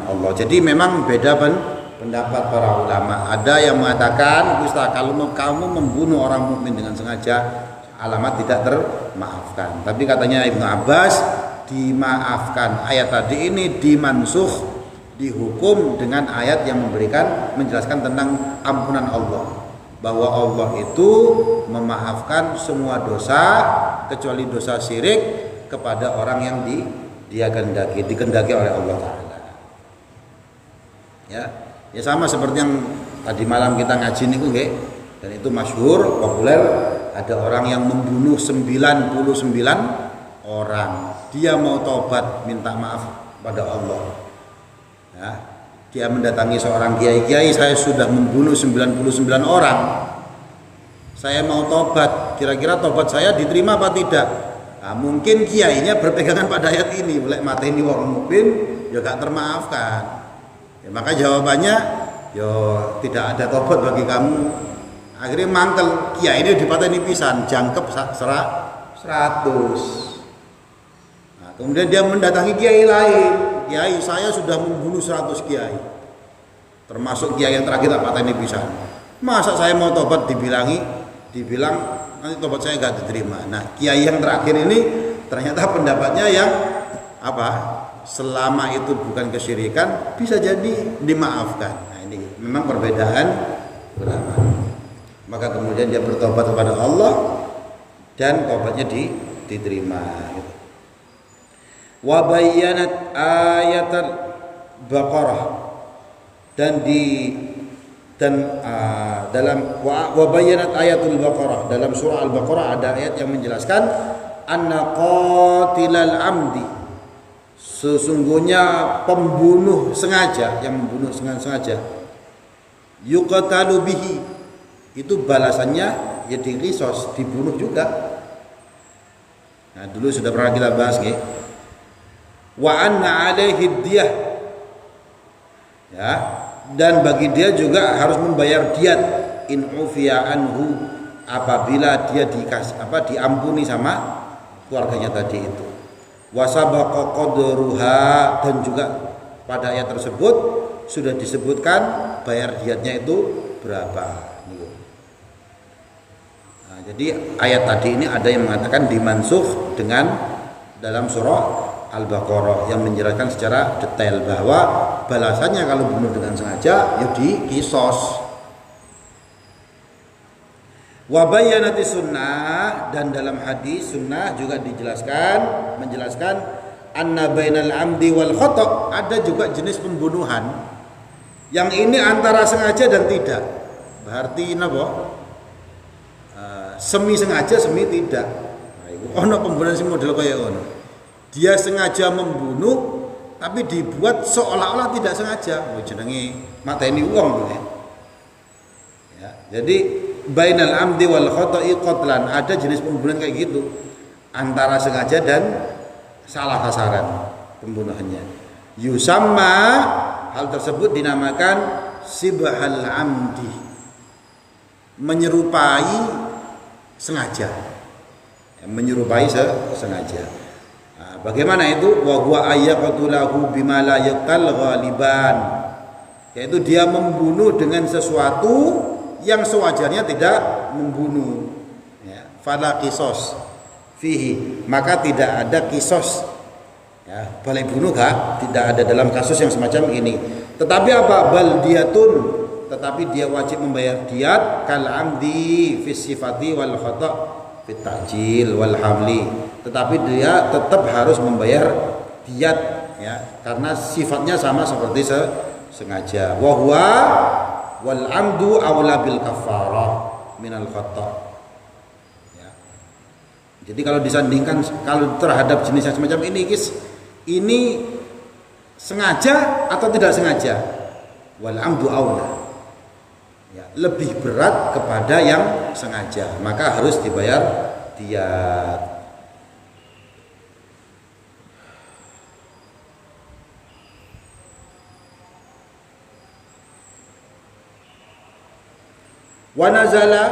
Allah. Jadi memang beda pendapat para ulama. Ada yang mengatakan, Ustaz, kalau kamu membunuh orang mukmin dengan sengaja, alamat tidak termaafkan. Tapi katanya Ibnu Abbas, dimaafkan. Ayat tadi ini dimansukh, dihukum dengan ayat yang menjelaskan tentang ampunan Allah, bahwa Allah itu memaafkan semua dosa kecuali dosa syirik kepada orang yang dikehendaki oleh Allah Ta'ala. Ya sama seperti yang tadi malam kita ngaji niku nggih, dan itu masyhur, populer. Ada orang yang membunuh 99 orang, dia mau taubat minta maaf pada Allah. Ya, dia mendatangi seorang kiai, saya sudah membunuh 99 orang, saya mau tobat, kira-kira tobat saya diterima apa tidak? Nah, mungkin kiainya berpegangan pada ayat ini, boleh mati ini orang mukmin ya gak termaafkan. Ya, maka jawabannya, ya tidak ada tobat bagi kamu. Akhirnya mangkel, kiai ini dipateni pisan, jangkep 100. Nah, kemudian dia mendatangi kiai lain, kiai, saya sudah membunuh 100 kiai, termasuk kiai yang terakhir tak pateni pisan. Masa saya mau tobat dibilang nanti tobat saya gak diterima. Nah, kiai yang terakhir ini ternyata pendapatnya yang selama itu bukan kesyirikan bisa jadi dimaafkan. Nah, ini memang perbedaan ulama. Maka kemudian dia bertobat kepada Allah dan tobatnya diterima. Wa bayyanat ayatul Baqarah dalam wa bayyanat ayatul Baqarah, dalam surah Al-Baqarah ada ayat yang menjelaskan anna qatilal amdi, sesungguhnya pembunuh sengaja, yang membunuh sengaja, yuqtalu bihi, itu balasannya ya diqisos, dibunuh juga. Nah, dulu sudah pernah kita bahas nggih. Wa anna alaihi diyah, ya, dan bagi dia juga harus membayar diat in ufiya anhu, apabila dia diampuni sama keluarganya tadi itu. Wa sabaqa qadruha, dan juga pada ayat tersebut sudah disebutkan bayar diatnya itu berapa. Nah, jadi ayat tadi ini ada yang mengatakan dimansukh dengan dalam surah Al-Baqarah yang menjelaskan secara detail bahwa balasannya kalau bunuh dengan sengaja ya diqisos. Wa bayyanati sunnah, dan dalam hadis sunnah juga menjelaskan anna bainal amdi wal khata', ada juga jenis pembunuhan yang ini antara sengaja dan tidak. Berarti napa? Semi sengaja, semi tidak. Ono pembunuhan sing model kaya ngono. Dia sengaja membunuh tapi dibuat seolah-olah tidak sengaja. Jenenge mateni wong ya. Jadi bainal amdi wal khata'i qatlan, ada jenis pembunuhan kayak gitu, antara sengaja dan salah sasaran pembunuhannya. Yusamma, hal tersebut dinamakan sibhal amdi, menyerupai sengaja, menyerupai sengaja. Nah, bagaimana itu? Wa huwa ayyaqtulahu bima la yaqtal ghaliban, yaitu dia membunuh dengan sesuatu yang sewajarnya tidak membunuh, ya. Fala qisos fihi, maka tidak ada qisos, ya, balik bunuh tidak ada dalam kasus yang semacam ini. Tetapi apa? Bal diyatun, tetapi dia wajib membayar diat kal amdi fi sifati wal khata' fi ta'jil wal hamli, tetapi dia tetap harus membayar diat, ya, karena sifatnya sama seperti sengaja. Wa huwa wal amdu aula bil kafarah minal khata', ya. Jadi kalau disandingkan, kalau terhadap jenis yang semacam ini sengaja atau tidak sengaja, wal amdu aula, ya, lebih berat kepada yang sengaja, maka harus dibayar diat. Wa nazala,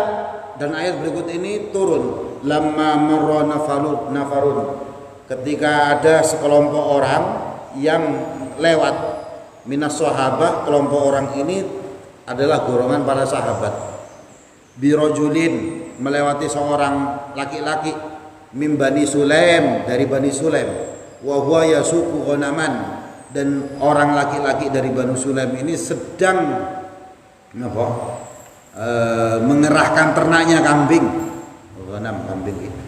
dan ayat berikut ini turun lamma marra nafarun, ketika ada sekelompok orang yang lewat minas sahabah, kelompok orang ini adalah golongan para sahabat, birojulin, melewati seorang laki-laki, min Bani Sulaim, dari Bani Sulaim, wa huwa yasuqu ghanaman, dan orang laki-laki dari Bani Sulaim ini sedang mengerahkan ternaknya kambing, kambing itu.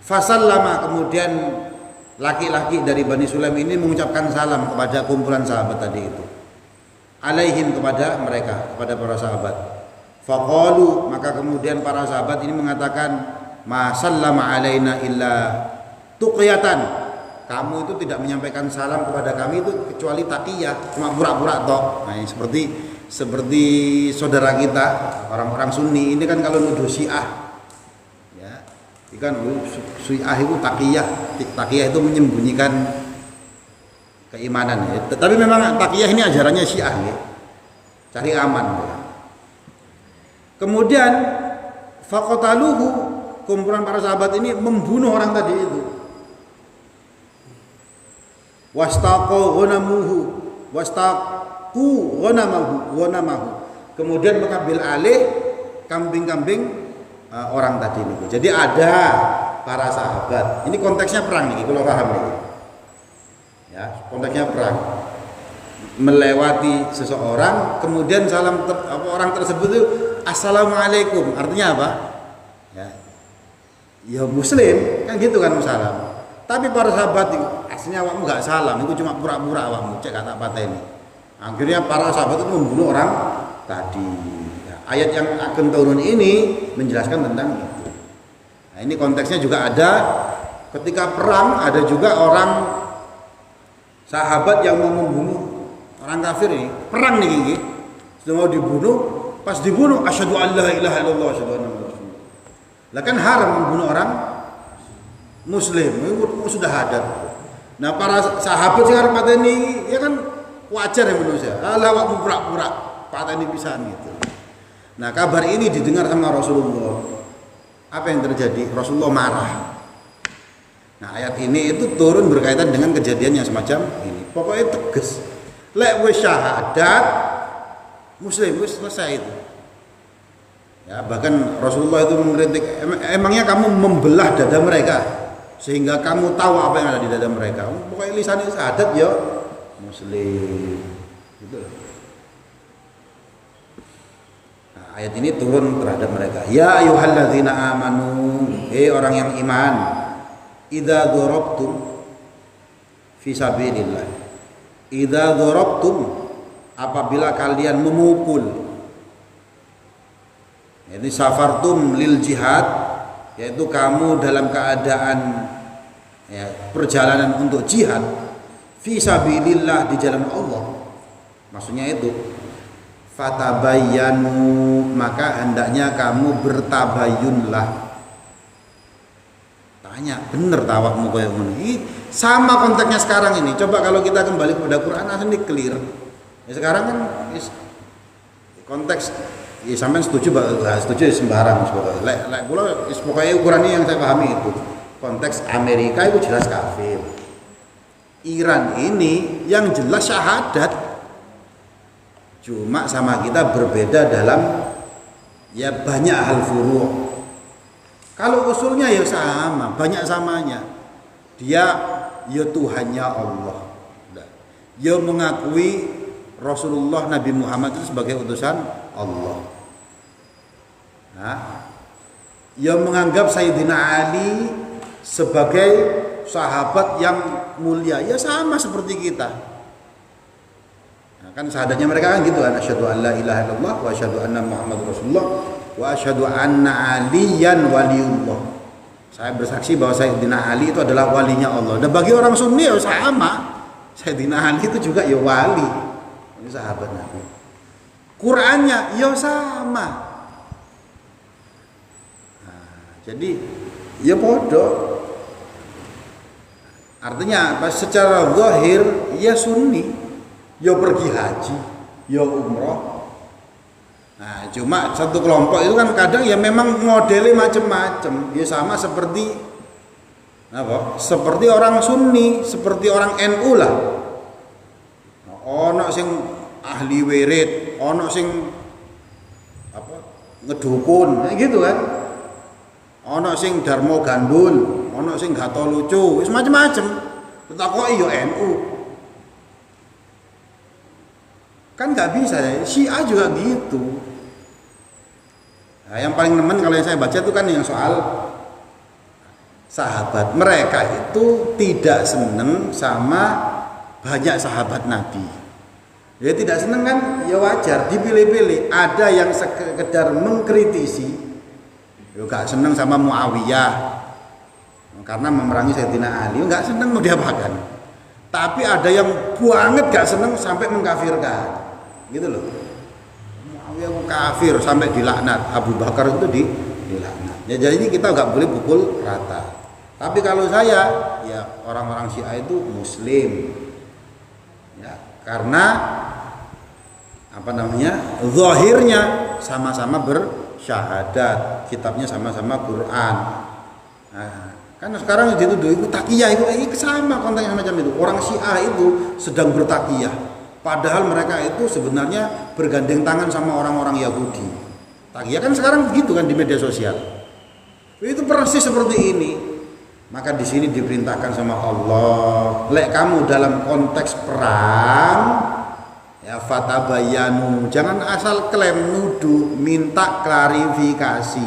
Fasallama, kemudian laki-laki dari Bani Sulaim ini mengucapkan salam kepada kumpulan sahabat tadi itu, alaihim, kepada mereka, kepada para sahabat. Faqalu, maka kemudian para sahabat ini mengatakan, ma sallama alaina illa tuqyatan, kamu itu tidak menyampaikan salam kepada kami itu kecuali taqiyah, cuma pura-pura toh. Nah, seperti saudara kita orang-orang Sunni ini kan kalau nuduh Syiah, ya, ikan Syiah itu taqiyah itu menyembunyikan keimanan, ya. Tetapi memang taqiyah ini ajarannya Syiah, ya. Cari aman, ya. Kemudian faqataluhu, kumpulan para sahabat ini membunuh orang tadi itu. Wastaqu ghanamahu, kemudian mengambil alih kambing-kambing orang tadi ini. Jadi ada para sahabat, ini konteksnya perang nih, kalau paham nih, ya, konteksnya perang, melewati seseorang, kemudian orang tersebut itu assalamualaikum, artinya apa? Ya Muslim kan gitu kan, salam. Tapi para sahabat itu aslinya awakmu nggak salah, itu cuma pura-pura awakmu cek kata pateni. Akhirnya para sahabat itu membunuh orang tadi. Ya, ayat yang akan turun ini menjelaskan tentang itu. Nah, ini konteksnya juga ada ketika perang, ada juga orang sahabat yang mau membunuh orang kafir ini. Perang nih gini. Sudah mau dibunuh, pas dibunuh asyhadu an la ilaha illallah wa asyhadu anna muhammadar rasulullah. Lah kan haram membunuh orang muslim, itu sudah ada. Nah, para sahabat sekarang pateni ya kan wajar ya manusia. Alah waktu pura-pura pateni pisan gitu. Nah, kabar ini didengar sama Rasulullah. Apa yang terjadi? Rasulullah marah. Nah, ayat ini itu turun berkaitan dengan kejadian yang semacam ini. Pokoknya tegas. Lek wis syahadat muslim wis selesai itu. Ya, bahkan Rasulullah itu mengkritik, emangnya kamu membelah dada mereka sehingga kamu tahu apa yang ada di dada mereka. Pokoknya lisannya syahadat ya muslim. Gitu. Nah, ayat ini turun terhadap mereka. Ya ayyuhalladzina amanu, orang yang iman, idza darabtum fi sabilillah. Idza darabtum, apabila kalian memukul. Ini safartum lil jihad, yaitu kamu dalam keadaan ya, perjalanan untuk jihad fi sabilillah, di jalan Allah. Maksudnya itu fatabayyanu, maka hendaknya kamu bertabayunlah. Tanya, bener tawakmu kayak ngene. Sama konteksnya sekarang ini. Coba kalau kita kembali kepada Quran akan clear. Ya, sekarang kan konteks ya sampean setuju setuju sembarang sebagainya. Lek kula pokoknya ukurannya yang saya pahami itu. Konteks Amerika itu jelas kafir. Iran ini yang jelas syahadat. Cuma sama kita berbeda dalam ya banyak hal furu'. Kalau usulnya ya sama, banyak samanya. Dia ya Tuhannya Allah. Dia mengakui Rasulullah Nabi Muhammad itu sebagai utusan Allah. Nah, yang menganggap Sayyidina Ali sebagai sahabat yang mulia, ya sama seperti kita. Nah, kan syahadatnya mereka kan gitu kan, asyhadu an la ilaha illallah wa asyhadu anna Muhammadar Rasulullah wa asyhadu anna aliyan waliyullah. Saya bersaksi bahwa Sayyidina Ali itu adalah walinya Allah. Dan bagi orang Sunni ya sama. Sayyidina Ali itu juga ya wali. Ini sahabat Nabi. Qur'annya ya sama. Nah, jadi ya bodoh. Artinya apa? Secara zahir ya Sunni, ya pergi haji, ya umroh. Nah, cuma satu kelompok itu kan kadang ya memang modelnya macam-macam. Ya sama seperti apa? Seperti orang Sunni, seperti orang NU lah. Ono sing ahli wirid, ono sing apa ngedukun, gitu kan. Ono sing darmo gandul, ono sing gato lucu, wis macam-macam. Tetakoki yo NU. Kan nggak bisa ya, Syiah juga gitu. Nah, yang paling nemen kalau yang saya baca itu kan yang soal sahabat. Mereka itu tidak seneng sama banyak sahabat Nabi. Ya tidak seneng kan, ya wajar, dipilih-pilih. Ada yang sekedar mengkritisi, ya gak seneng sama Muawiyah karena memerangi Sayyidina Ali, gak seneng mau diapakan. Tapi ada yang banget gak seneng sampai mengkafirkan, gitu loh. Muawiyah kafir sampai dilaknat, Abu Bakar itu dilaknat. Ya jadi kita gak boleh pukul rata. Tapi kalau saya, ya orang-orang Syiah itu Muslim. Ya, karena apa namanya, zahirnya sama-sama bersyahadat, kitabnya sama-sama Quran. Nah, kan sekarang dituduh itu takiyah itu sama konteksnya macam itu. Orang Syiah itu sedang bertakiyah, padahal mereka itu sebenarnya bergandeng tangan sama orang-orang Yahudi. Takiyah kan sekarang begitu kan di media sosial. Itu persis seperti ini. Maka di sini diperintahkan sama Allah, lek kamu dalam konteks perang, ya fatabayanu, jangan asal klaim nuduh, minta klarifikasi,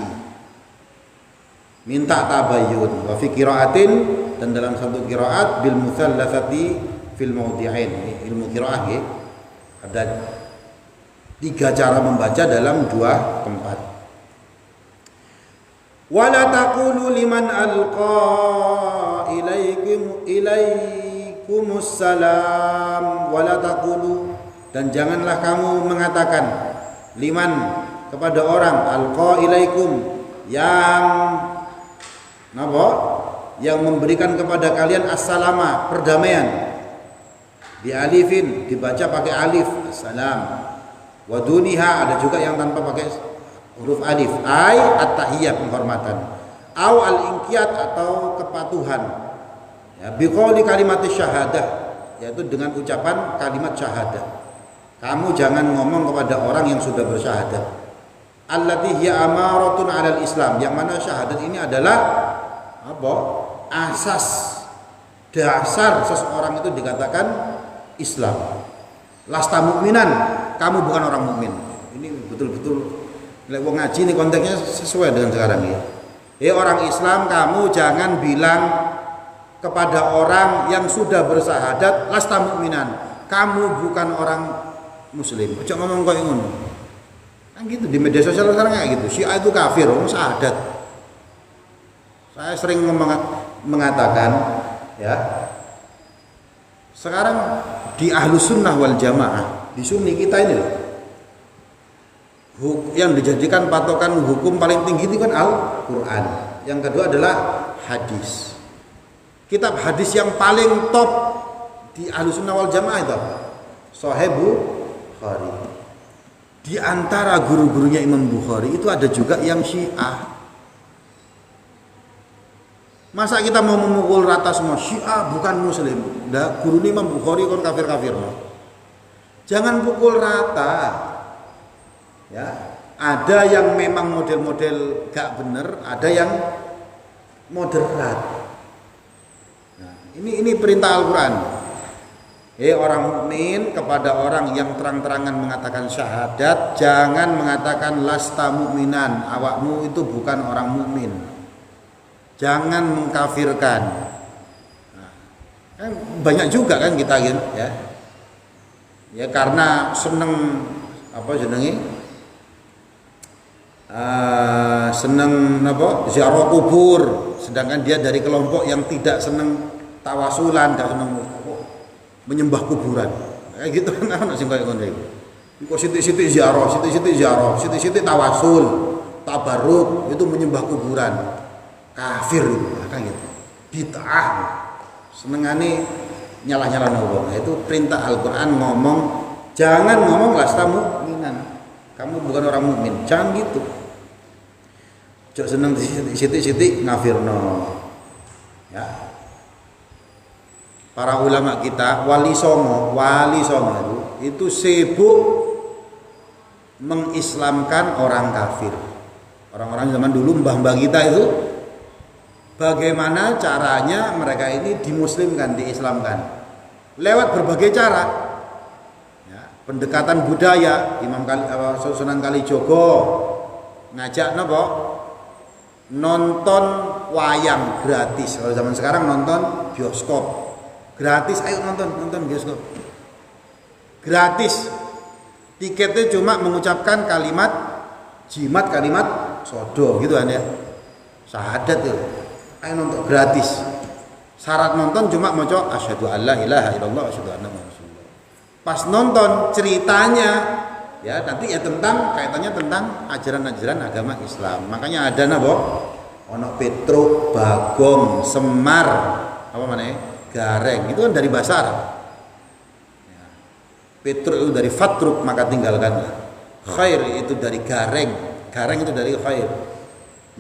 minta tabayun. Wa fi qiraatin dan dalam satu qiraat bil mutsallatsati fil mawdi'ain. Ilmu qiraah nggih. Ada 3 cara membaca dalam 2 tempat. Wala taqulu liman alqa ilaikumus salam wala taqulu, dan janganlah kamu mengatakan liman kepada orang alqa ilaikum yang napa? Yang memberikan kepada kalian assalama, perdamaian. Bi alifin dibaca pakai alif assalam. Wa duniha ada juga yang tanpa pakai huruf alif, ai at-tahiyyah penghormatan, au al-inqiyat atau kepatuhan. Ya, biqauli kalimat syahadah, yaitu dengan ucapan kalimat syahadah. Kamu jangan ngomong kepada orang yang sudah bersyahadat. Allati hiya amaratun 'alal Islam, yang mana syahadat ini adalah apa? Asas dasar seseorang itu dikatakan Islam. Lasta mukminan, kamu bukan orang mukmin. Ini betul-betul lek wong ngaji ini konteksnya sesuai dengan sekarang ya. Orang Islam, kamu jangan bilang kepada orang yang sudah bersyahadat lasta mukminan, kamu bukan orang muslim. Ojo ngomong kok ngono. Kan gitu di media sosial sekarang kayak gitu. Syiah itu kafir, orang syahadat. Saya sering mengatakan ya. Sekarang di Ahlus Sunnah wal Jamaah, di Sunni kita ini loh, yang dijadikan patokan hukum paling tinggi itu kan Al-Quran. Yang kedua adalah hadis. Kitab hadis yang paling top di Ahlus Sunnah wal Jamaah itu Sahih Bukhari. Di antara guru-gurunya Imam Bukhari itu ada juga yang Syiah. Masa kita mau memukul rata semua Syiah bukan muslim? Nah, guru Imam Bukhari kon kafir-kafir. Jangan pukul rata. Ya, ada yang memang model-model gak bener, ada yang moderat. Nah, ini perintah Al-Quran. Orang mukmin kepada orang yang terang-terangan mengatakan syahadat, jangan mengatakan lasta mukminan, awakmu itu bukan orang mukmin. Jangan mengkafirkan. Nah, kan banyak juga kan kita gitu ya. Ya karena seneng apa jenenge? Seneng apa? Ziarah kubur, sedangkan dia dari kelompok yang tidak seneng tawasulan, gak seneng menyembah kuburan. Kayak gitu kan ana sing kaya ngono iku. Kok sithik-sithik ziarah, sithik-sithik ziarah, sithik-sithik tawasul, tabarruk, itu menyembah kuburan. Kafir itu, kan gitu. Bid'ah. Senengane nyalah-nyalahno wong. Itu perintah Al-Qur'an ngomong, jangan ngomong lasta mukminan. Kamu bukan orang mukmin. Jangan gitu. Cok seneng sithik-sithik ngafirno. Ya. Para ulama kita wali songo itu sibuk mengislamkan orang kafir. Orang-orang zaman dulu mbah-mbah kita itu bagaimana caranya mereka ini dimuslimkan, diislamkan lewat berbagai cara. Ya, pendekatan budaya. Sunan Kalijogo ngajak napa? Nonton wayang gratis. Kalau zaman sekarang nonton bioskop gratis, ayo nonton bioskop gratis. Tiketnya cuma mengucapkan kalimat jimat, kalimat sodo gitu kan ya, syahadat tuh. Ayo nonton gratis. Syarat nonton cuma maca asyhadu alla ilaha illallah asyhadu anna muhammadar rasulullah. Pas nonton ceritanya ya nanti ya kaitannya tentang ajaran-ajaran agama Islam. Makanya ada napa? Ono Petruk, Bagong, Semar, apa mana? Gareng, itu kan dari bahasa Arab. Ya. Petruk itu dari fatruk, maka tinggalkanlah. Khair itu dari gareng, gareng itu dari khair.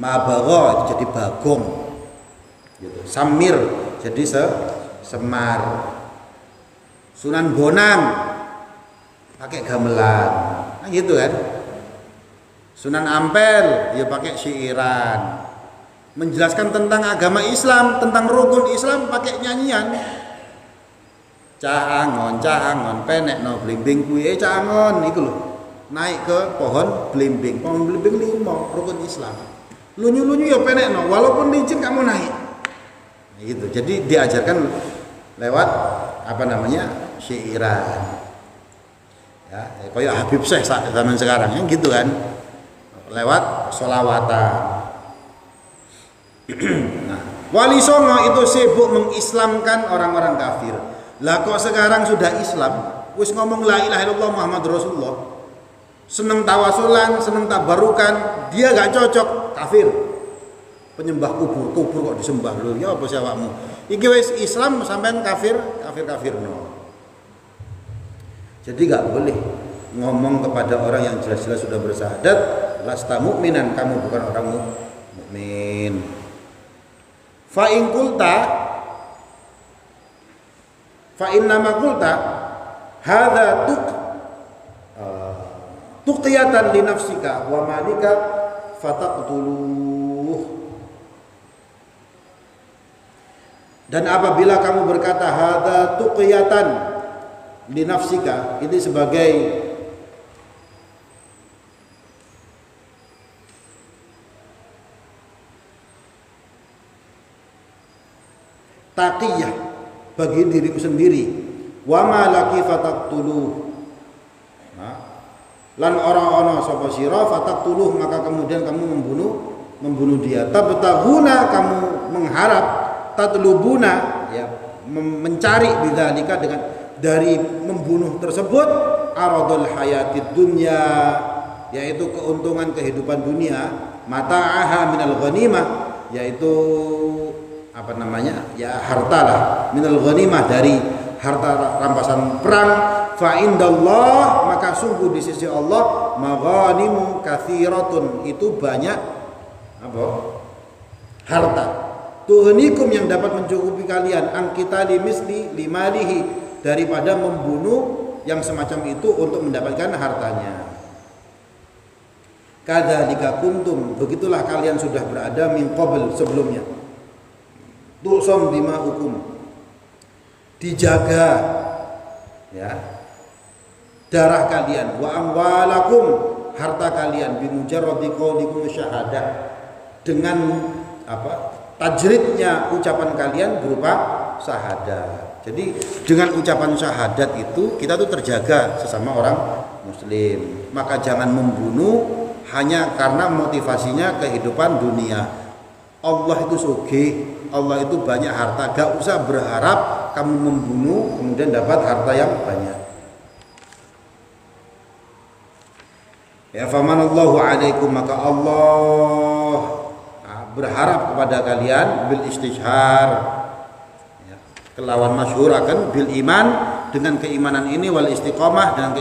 Mabagha itu jadi bagong. Gitu. Samir jadi semar. Sunan Bonang pakai gamelan, nah, gitu kan. Sunan Ampel ya pakai syairan. Menjelaskan tentang agama Islam, tentang rukun Islam pakai nyanyian. Caangon penek no blimbing kuwi caangon iku lho. Naik ke pohon blimbing 5 rukun Islam. Lunyu-lunyu ya penek no, walaupun licin kamu naik. Gitu. Jadi diajarkan lewat apa namanya? Syairan. Ya, kayak Habib Syekh zaman sekarang kan gitu kan. Lewat sholawatan. Nah, Wali Songo itu sibuk mengislamkan orang-orang kafir. Lah kok sekarang sudah Islam, wis ngomong la ilaha illallah Muhammad Rasulullah. Seneng tawasulan, seneng tabarukan, dia gak cocok, kafir. Penyembah kubur kok disembah lho. Ya apa sih awakmu? Iki wis Islam sampean kafir no. Jadi gak boleh ngomong kepada orang yang jelas-jelas sudah bersyahadat, lasta mu'minan, kamu bukan orang mukmin. Fa in nama qulta hadza tuqyatan li nafsika wa malika fataqtuluh. Dan apabila kamu berkata hadza tuqyatan li nafsika, ini sebagai taqiyah bagi diriku sendiri, wa ma laki fataqtuluh, lan orang sapa sira fataqtuluh, maka kemudian kamu membunuh dia. Tabtaghuna, kamu mengharap, tatlubuna, ya, mencari bidzalika, dengan dari membunuh tersebut, aradul hayatid dunya, yaitu keuntungan kehidupan dunia, mata'aha minal ghanimah, yaitu apa namanya, ya harta lah, minal ghanimah, dari harta rampasan perang. Fa indallah, maka sungguh di sisi Allah, maghanimu katsiratun, itu banyak apa? Harta. Tuhnikum, yang dapat mencukupi kalian, angkita limisli limalihi, daripada membunuh yang semacam itu untuk mendapatkan hartanya. Kadzalika kuntum, begitulah kalian sudah berada min qabl, sebelumnya. Tu'sam bima hukum, dijaga, ya, darah kalian, wa amwalakum, harta kalian, bimujarradi qaulikum syahadah, dengan apa? Tajridnya ucapan kalian berupa syahadat. Jadi dengan ucapan syahadat itu kita tuh terjaga sesama orang muslim. Maka jangan membunuh hanya karena motivasinya kehidupan dunia. Allah itu sugih, Allah itu banyak harta, gak usah berharap kamu membunuh kemudian dapat harta yang banyak. Ya, famanallahu alaikum, maka Allah berharap kepada kalian bil istishhar, ya, kelawan masyhur akan bil iman, dengan keimanan ini, wal istiqomah, dengan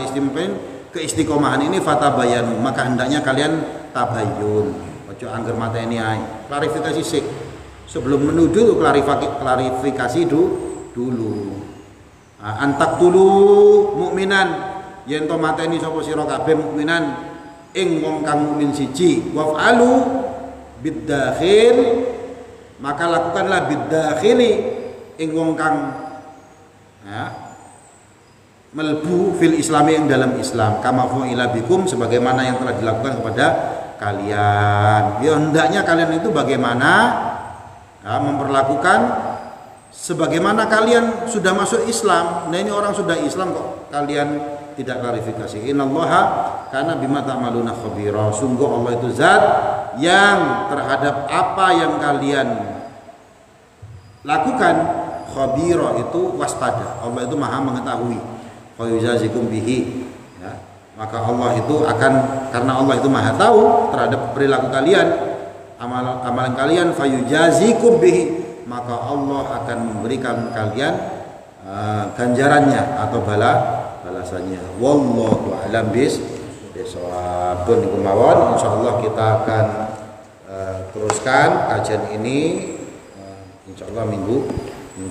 keistiqomahan ini, fatabayanu, maka hendaknya kalian tabayyun. Ojo angger mateni ae. Klarifikasi sik. Sebelum menuduh klarifikasi dulu. Antak dulu mukminan, yen to mateni sapa sira kabeh mukminan ing wong kang mukmin siji, waf'alu biddakhil, maka lakukanlah biddakhili ing wong kang, ya, melbu fil islami, yang dalam Islam, kama fu'ila bikum, sebagaimana yang telah dilakukan kepada kalian. Ya, hendaknya kalian itu bagaimana, ya, memperlakukan sebagaimana kalian sudah masuk Islam. Nah, ini orang sudah Islam kok kalian tidak klarifikasi. Innallaha kana bima ta'maluna khabira. Sungguh Allah itu zat yang terhadap apa yang kalian lakukan, khabira itu waspada. Allah itu maha mengetahui. Fa yujazikum bihi, ya. Maka Allah itu akan, karena Allah itu maha tahu terhadap perilaku kalian, amalan kalian, fayujazikum bihi, maka Allah akan memberikan kalian ganjarannya atau balasannya. Wallahu a'lam bishawab. Niku mawon, insyaallah kita akan teruskan kajian ini insyaallah minggu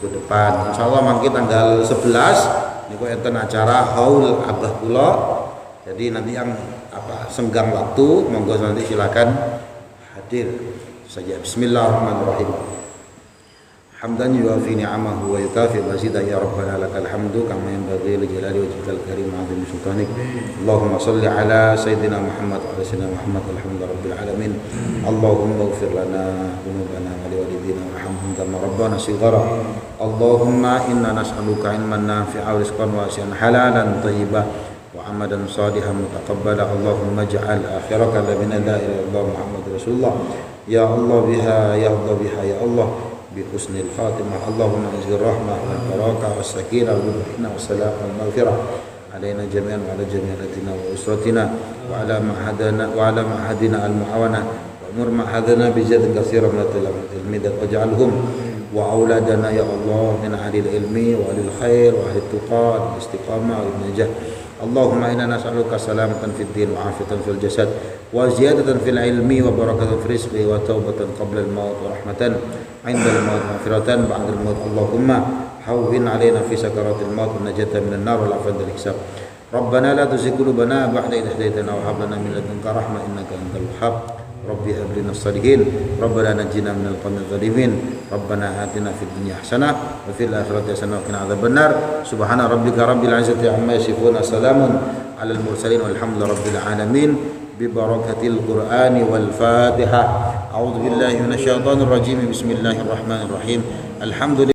depan. Insyaallah mangke tanggal 11 niku enten acara haul abah kula. Jadi nanti yang senggang waktu, monggo nanti silakan hadir saja. Bismillahirrahmanirrahim. حمدا يوافي نعمه ويكافئ مزيدا يا ربنا لك الحمد كما ينبغي لجلال وجهك الكريم وعظيم سلطانك. اللهم صل على سيدنا محمد وعلى سيدنا محمد الحمد لله رب العالمين. اللهم اغفر لنا ذنوبنا ولوالدينا وارحمهم كما ربنا صغارا. اللهم انا نسالك علما نافعا ورزقا واسعا حلالا طيبا وعملا صالحا متقبلا. اللهم اجعل اخر كلامنا لا اله الا الله محمد رسول الله. يا الله بها يا الله بها يا الله بحسن الخاتمة. اللهم انزل الرحمة والبركة والسكينة والرحمة والسلام والمغفرة علينا جميعا وعلى جميعنا وأسرتنا وعلى معهدنا المعاونة وأمر معهدنا بزيادة كثيرة من التلاميذ واجعلهم وأولادنا يا الله من أهل العلم وأهل الخير وأهل التقى والاستقامة والنجاة. اللهم إنا نسألك سلامة في الدين وعافية في الجسد وزيادة في العلم وبركة في الرزق وتوبة قبل الموت ورحمة عند الموت ومغفرة بعد الموت. اللهم هون علينا في سكرات الموت والنجاة من النار والعافية عند الحساب. ربنا لا تزغ قلوبنا بعد إذ هديتنا وهب لنا من لدنك رحمة إنك أنت الوهاب. ربي هب لنا الصالحين. ربنا نجنا من القوم الظالمين. ربنا آتنا في الدنيا حسنة وفي الآخرة حسنة وقنا عذاب النار. سبحان ربك رب العزة عما يصفون سلام على المرسلين والحمد لله رب العالمين ببركة القرآن والفاتحة. أعوذ بالله من الشيطان الرجيم. بسم الله الرحمن الرحيم. الحمد لله.